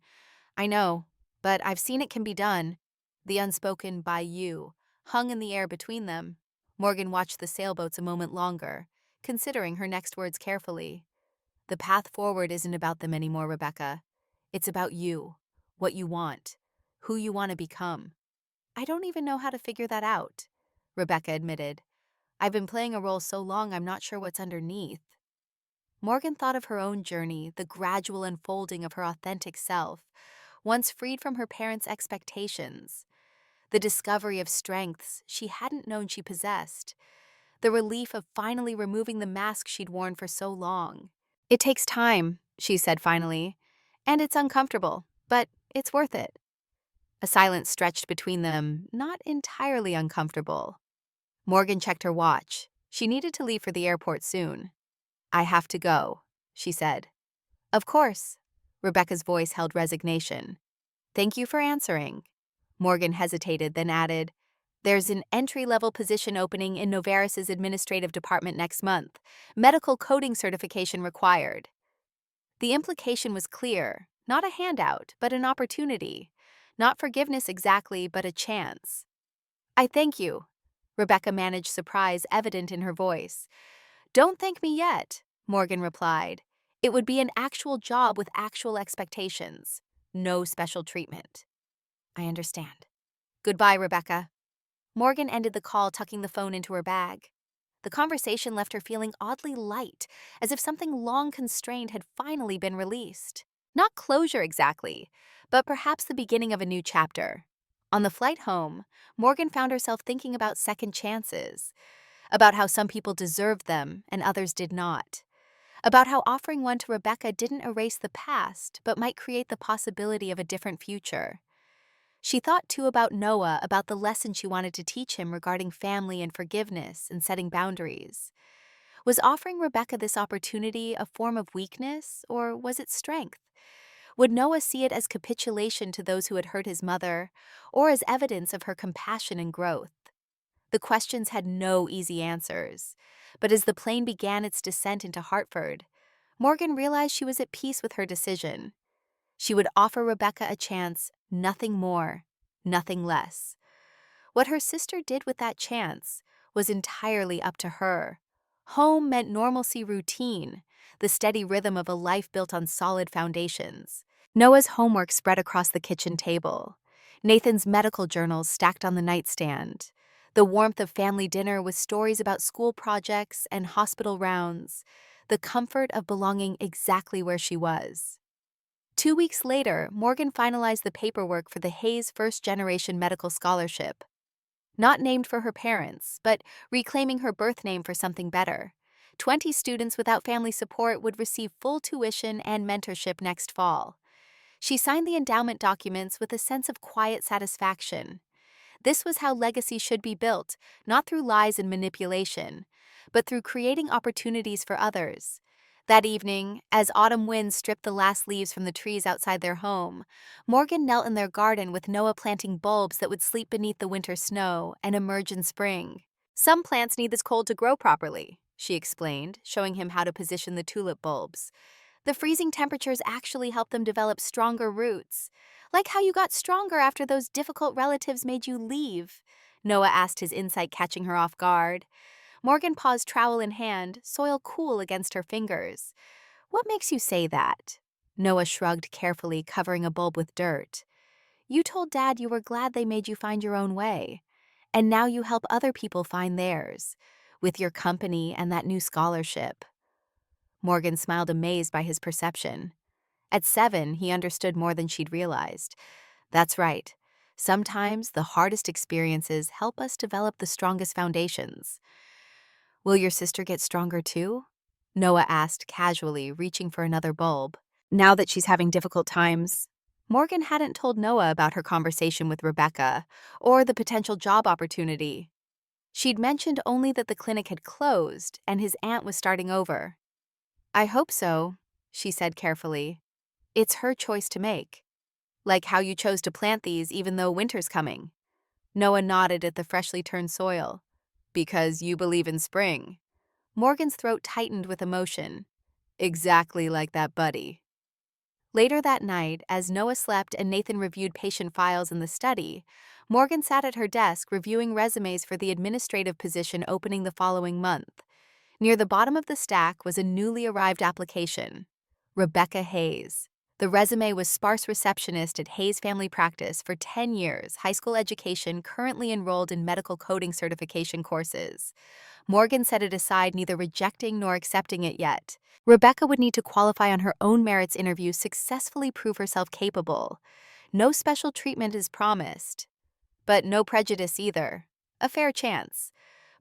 I know, but I've seen it can be done. The unspoken by you hung in the air between them. Morgan watched the sailboats a moment longer, considering her next words carefully. The path forward isn't about them anymore, Rebecca. It's about you, what you want, who you want to become. I don't even know how to figure that out, Rebecca admitted. I've been playing a role so long I'm not sure what's underneath. Morgan thought of her own journey, the gradual unfolding of her authentic self, once freed from her parents' expectations, the discovery of strengths she hadn't known she possessed, the relief of finally removing the mask she'd worn for so long. It takes time, she said finally, and it's uncomfortable, but it's worth it. A silence stretched between them, not entirely uncomfortable. Morgan checked her watch. She needed to leave for the airport soon. I have to go, she said. Of course. Rebecca's voice held resignation. Thank you for answering. Morgan hesitated, then added, There's an entry-level position opening in Novaris's administrative department next month. Medical coding certification required. The implication was clear, not a handout, but an opportunity. Not forgiveness exactly, but a chance. I thank you. Rebecca managed surprise evident in her voice. Don't thank me yet, Morgan replied. It would be an actual job with actual expectations. No special treatment. I understand. Goodbye, Rebecca. Morgan ended the call, tucking the phone into her bag. The conversation left her feeling oddly light, as if something long constrained had finally been released. Not closure exactly, but perhaps the beginning of a new chapter. On the flight home, Morgan found herself thinking about second chances, about how some people deserved them and others did not, about how offering one to Rebecca didn't erase the past, but might create the possibility of a different future. She thought too about Noah, about the lesson she wanted to teach him regarding family and forgiveness and setting boundaries. Was offering Rebecca this opportunity a form of weakness, or was it strength? Would Noah see it as capitulation to those who had hurt his mother, or as evidence of her compassion and growth? The questions had no easy answers, but as the plane began its descent into Hartford, Morgan realized she was at peace with her decision. She would offer Rebecca a chance, nothing more, nothing less. What her sister did with that chance was entirely up to her. Home meant normalcy, routine, the steady rhythm of a life built on solid foundations. Noah's homework spread across the kitchen table. Nathan's medical journals stacked on the nightstand. The warmth of family dinner with stories about school projects and hospital rounds. The comfort of belonging exactly where she was. 2 weeks later, Morgan finalized the paperwork for the Hayes First Generation Medical Scholarship. Not named for her parents, but reclaiming her birth name for something better. 20 students without family support would receive full tuition and mentorship next fall. She signed the endowment documents with a sense of quiet satisfaction. This was how legacy should be built, not through lies and manipulation, but through creating opportunities for others. That evening, as autumn winds stripped the last leaves from the trees outside their home, Morgan knelt in their garden with Noah planting bulbs that would sleep beneath the winter snow and emerge in spring. Some plants need this cold to grow properly, she explained, showing him how to position the tulip bulbs. The freezing temperatures actually help them develop stronger roots. Like how you got stronger after those difficult relatives made you leave, Noah asked, his insight catching her off guard. Morgan paused, trowel in hand, soil cool against her fingers. What makes you say that? Noah shrugged carefully, covering a bulb with dirt. You told Dad you were glad they made you find your own way. And now you help other people find theirs, with your company and that new scholarship. Morgan smiled, amazed by his perception. At 7, he understood more than she'd realized. That's right. Sometimes the hardest experiences help us develop the strongest foundations. Will your sister get stronger too? Noah asked casually, reaching for another bulb. Now that she's having difficult times. Morgan hadn't told Noah about her conversation with Rebecca or the potential job opportunity. She'd mentioned only that the clinic had closed and his aunt was starting over. I hope so, she said carefully. It's her choice to make. Like how you chose to plant these even though winter's coming. Noah nodded at the freshly turned soil. Because you believe in spring. Morgan's throat tightened with emotion. Exactly like that buddy. Later that night, as Noah slept and Nathan reviewed patient files in the study, Morgan sat at her desk reviewing resumes for the administrative position opening the following month. Near the bottom of the stack was a newly arrived application. Rebecca Hayes. The resume was sparse receptionist at Hayes Family Practice for 10 years, high school education, currently enrolled in medical coding certification courses. Morgan set it aside, neither rejecting nor accepting it yet. Rebecca would need to qualify on her own merits interview, successfully prove herself capable. No special treatment is promised, but no prejudice either. A fair chance.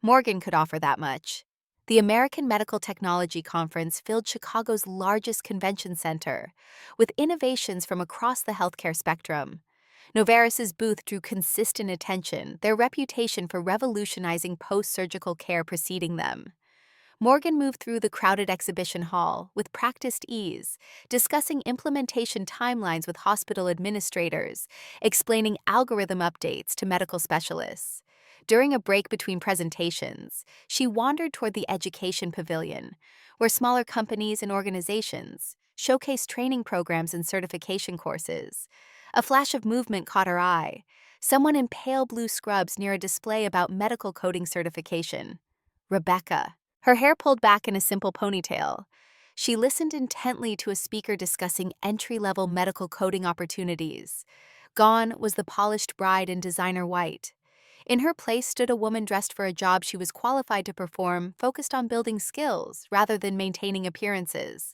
Morgan could offer that much. The American Medical Technology Conference filled Chicago's largest convention center, with innovations from across the healthcare spectrum. Novartis's booth drew consistent attention, their reputation for revolutionizing post-surgical care preceding them. Morgan moved through the crowded exhibition hall with practiced ease, discussing implementation timelines with hospital administrators, explaining algorithm updates to medical specialists. During a break between presentations, she wandered toward the education pavilion, where smaller companies and organizations showcased training programs and certification courses. A flash of movement caught her eye, someone in pale blue scrubs near a display about medical coding certification. Rebecca, her hair pulled back in a simple ponytail. She listened intently to a speaker discussing entry-level medical coding opportunities. Gone was the polished bride in designer white. In her place stood a woman dressed for a job she was qualified to perform, focused on building skills rather than maintaining appearances.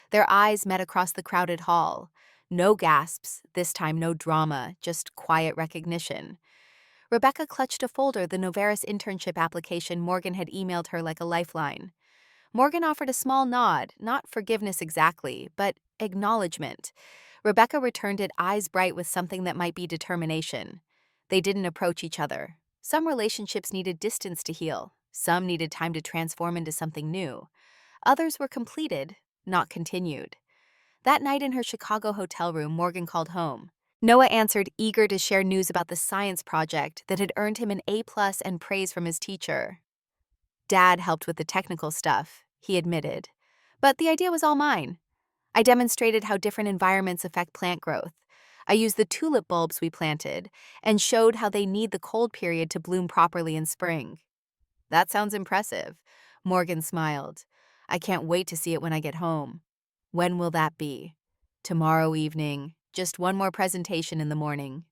Their eyes met across the crowded hall. No gasps, this time no drama, just quiet recognition. Rebecca clutched a folder, the Novartis internship application Morgan had emailed her like a lifeline. Morgan offered a small nod, not forgiveness exactly, but acknowledgement. Rebecca returned it, eyes bright with something that might be determination. They didn't approach each other. Some relationships needed distance to heal. Some needed time to transform into something new. Others were completed, not continued. That night in her Chicago hotel room, Morgan called home. Noah answered, eager to share news about the science project that had earned him an A+ and praise from his teacher. Dad helped with the technical stuff, he admitted. But the idea was all mine. I demonstrated how different environments affect plant growth. I used the tulip bulbs we planted and showed how they need the cold period to bloom properly in spring. That sounds impressive. Morgan smiled. I can't wait to see it when I get home. When will that be? Tomorrow evening. Just one more presentation in the morning.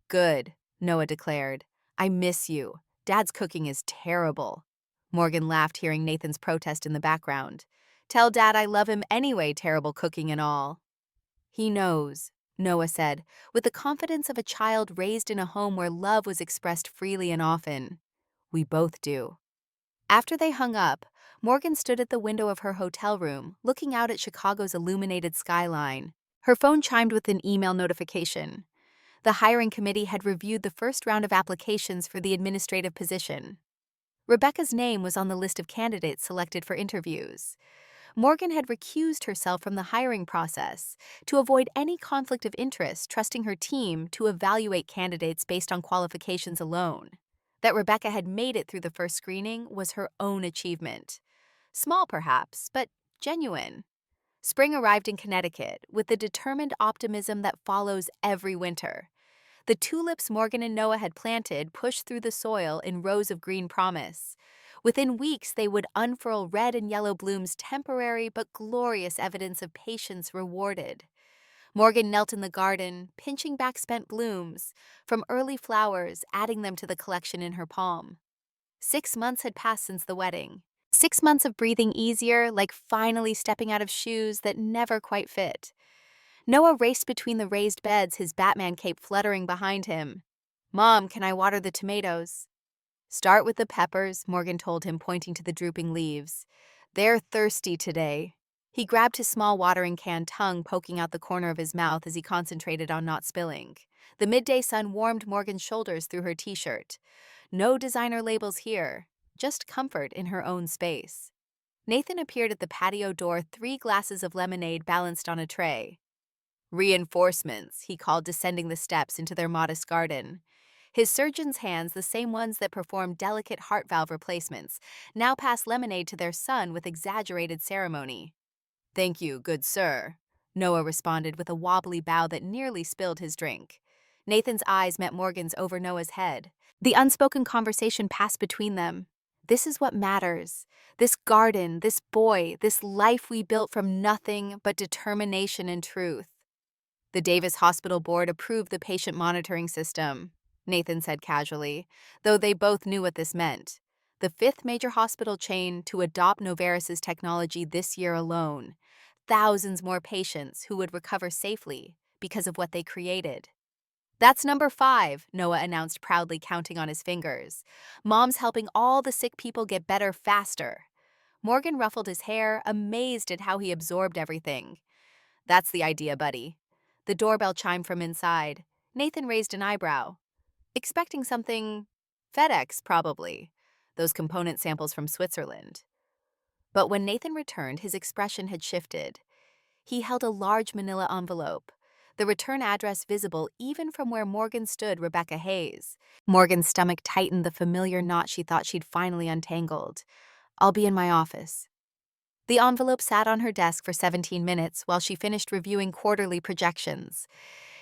Good, Noah declared. I miss you. Dad's cooking is terrible. Morgan laughed, hearing Nathan's protest in the background. Tell Dad I love him anyway, terrible cooking and all. He knows, Noah said, with the confidence of a child raised in a home where love was expressed freely and often. We both do. After they hung up, Morgan stood at the window of her hotel room, looking out at Chicago's illuminated skyline. Her phone chimed with an email notification. The hiring committee had reviewed the first round of applications for the administrative position. Rebecca's name was on the list of candidates selected for interviews. Morgan had recused herself from the hiring process to avoid any conflict of interest, trusting her team to evaluate candidates based on qualifications alone. That Rebecca had made it through the first screening was her own achievement. Small perhaps, but genuine. Spring arrived in Connecticut with the determined optimism that follows every winter. The tulips Morgan and Noah had planted pushed through the soil in rows of green promise. Within weeks, they would unfurl red and yellow blooms, temporary but glorious evidence of patience rewarded. Morgan knelt in the garden, pinching back spent blooms from early flowers, adding them to the collection in her palm. 6 months had passed since the wedding. 6 months of breathing easier, like finally stepping out of shoes that never quite fit. Noah raced between the raised beds, his Batman cape fluttering behind him. Mom, can I water the tomatoes? Start with the peppers, Morgan told him, pointing to the drooping leaves. They're thirsty today. He grabbed his small watering can, tongue poking out the corner of his mouth as he concentrated on not spilling. The midday sun warmed Morgan's shoulders through her t-shirt. No designer labels here, just comfort in her own space. Nathan appeared at the patio door, 3 glasses of lemonade balanced on a tray. Reinforcements, he called, descending the steps into their modest garden. His surgeon's hands, the same ones that performed delicate heart valve replacements, now passed lemonade to their son with exaggerated ceremony. Thank you, good sir, Noah responded with a wobbly bow that nearly spilled his drink. Nathan's eyes met Morgan's over Noah's head. The unspoken conversation passed between them. This is what matters. This garden, this boy, this life we built from nothing but determination and truth. The Davis Hospital Board approved the patient monitoring system, Nathan said casually, though they both knew what this meant. The fifth major hospital chain to adopt Novartis's technology this year alone. Thousands more patients who would recover safely because of what they created. That's number 5, Noah announced proudly, counting on his fingers. Mom's helping all the sick people get better faster. Morgan ruffled his hair, amazed at how he absorbed everything. That's the idea, buddy. The doorbell chimed from inside. Nathan raised an eyebrow. Expecting something… FedEx, probably. Those component samples from Switzerland. But when Nathan returned, his expression had shifted. He held a large manila envelope, the return address visible even from where Morgan stood, Rebecca Hayes. Morgan's stomach tightened, the familiar knot she thought she'd finally untangled. I'll be in my office. The envelope sat on her desk for 17 minutes while she finished reviewing quarterly projections.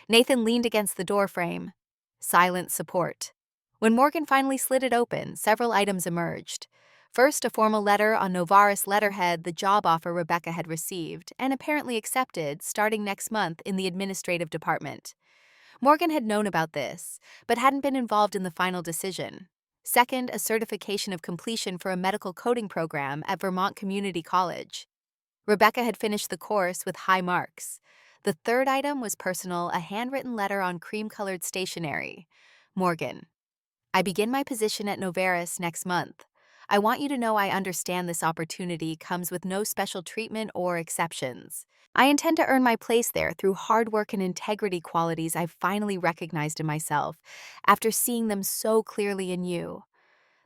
Nathan leaned against the doorframe. Silent support. When Morgan finally slid it open, several items emerged. First, a formal letter on Novartis letterhead, the job offer Rebecca had received and apparently accepted starting next month in the administrative department. Morgan had known about this, but hadn't been involved in the final decision. Second, a certification of completion for a medical coding program at Vermont Community College. Rebecca had finished the course with high marks. The third item was personal, a handwritten letter on cream-colored stationery. Morgan, I begin my position at Novartis next month. I want you to know I understand this opportunity comes with no special treatment or exceptions. I intend to earn my place there through hard work and integrity, qualities I've finally recognized in myself after seeing them so clearly in you.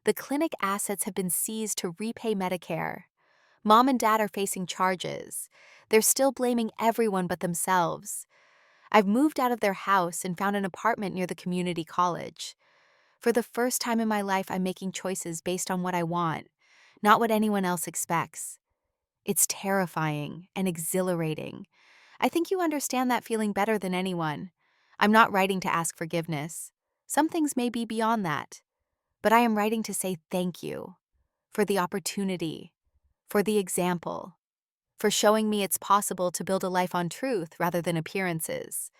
The clinic assets have been seized to repay Medicare. Mom and Dad are facing charges. They're still blaming everyone but themselves. I've moved out of their house and found an apartment near the community college. For the first time in my life, I'm making choices based on what I want, not what anyone else expects. It's terrifying and exhilarating. I think you understand that feeling better than anyone. I'm not writing to ask forgiveness. Some things may be beyond that. But I am writing to say thank you for the opportunity, for the example, for showing me it's possible to build a life on truth rather than appearances.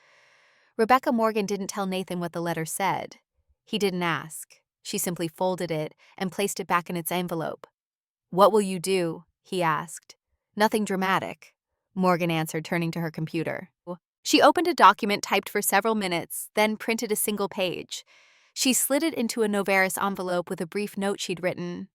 Rebecca Morgan didn't tell Nathan what the letter said. He didn't ask. She simply folded it and placed it back in its envelope. What will you do? He asked. Nothing dramatic, Morgan answered, turning to her computer. She opened a document typed for several minutes, then printed a single page. She slid it into a Novartis envelope with a brief note she'd written.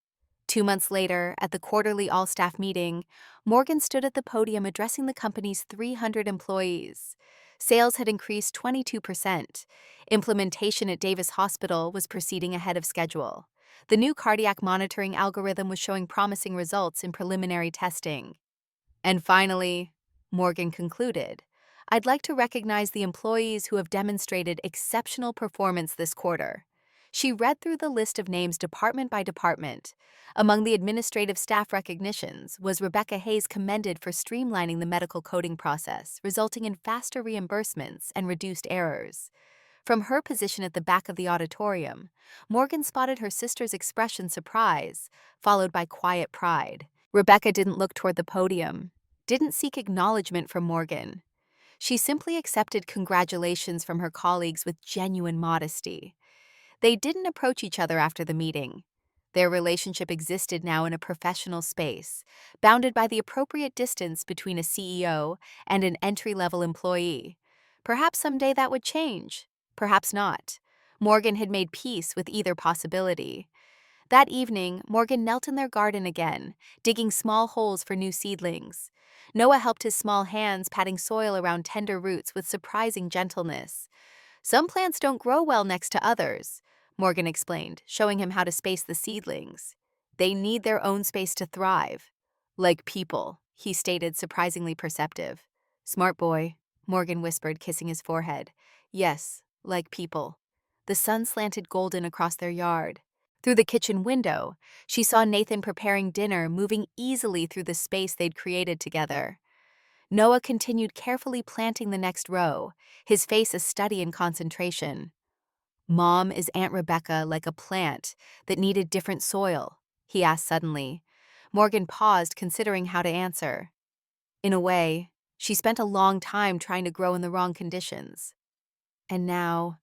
2 months later, at the quarterly all-staff meeting, Morgan stood at the podium addressing the company's 300 employees. Sales had increased 22%. Implementation at Davis Hospital was proceeding ahead of schedule. The new cardiac monitoring algorithm was showing promising results in preliminary testing. And finally, Morgan concluded, I'd like to recognize the employees who have demonstrated exceptional performance this quarter. She read through the list of names department by department. Among the administrative staff recognitions was Rebecca Hayes, commended for streamlining the medical coding process, resulting in faster reimbursements and reduced errors. From her position at the back of the auditorium, Morgan spotted her sister's expression surprise, followed by quiet pride. Rebecca didn't look toward the podium, didn't seek acknowledgement from Morgan. She simply accepted congratulations from her colleagues with genuine modesty. They didn't approach each other after the meeting. Their relationship existed now in a professional space, bounded by the appropriate distance between a CEO and an entry-level employee. Perhaps someday that would change. Perhaps not. Morgan had made peace with either possibility. That evening, Morgan knelt in their garden again, digging small holes for new seedlings. Noah helped his small hands, patting soil around tender roots with surprising gentleness. Some plants don't grow well next to others, Morgan explained, showing him how to space the seedlings. They need their own space to thrive. Like people, he stated, surprisingly perceptive. Smart boy, Morgan whispered, kissing his forehead. Yes, like people. The sun slanted golden across their yard. Through the kitchen window, she saw Nathan preparing dinner, moving easily through the space they'd created together. Noah continued carefully planting the next row, his face a study in concentration. Mom, is Aunt Rebecca like a plant that needed different soil? He asked suddenly. Morgan paused, considering how to answer. In a way, she spent a long time trying to grow in the wrong conditions. And now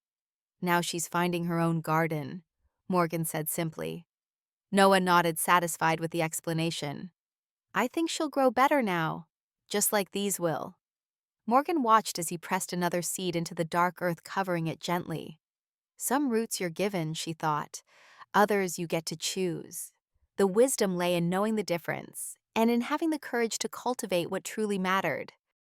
she's finding her own garden, Morgan said simply. Noah nodded, satisfied with the explanation. I think she'll grow better now, just like these will. Morgan watched as he pressed another seed into the dark earth, covering it gently. Some roots you're given, she thought. Others you get to choose. The wisdom lay in knowing the difference, and in having the courage to cultivate what truly mattered.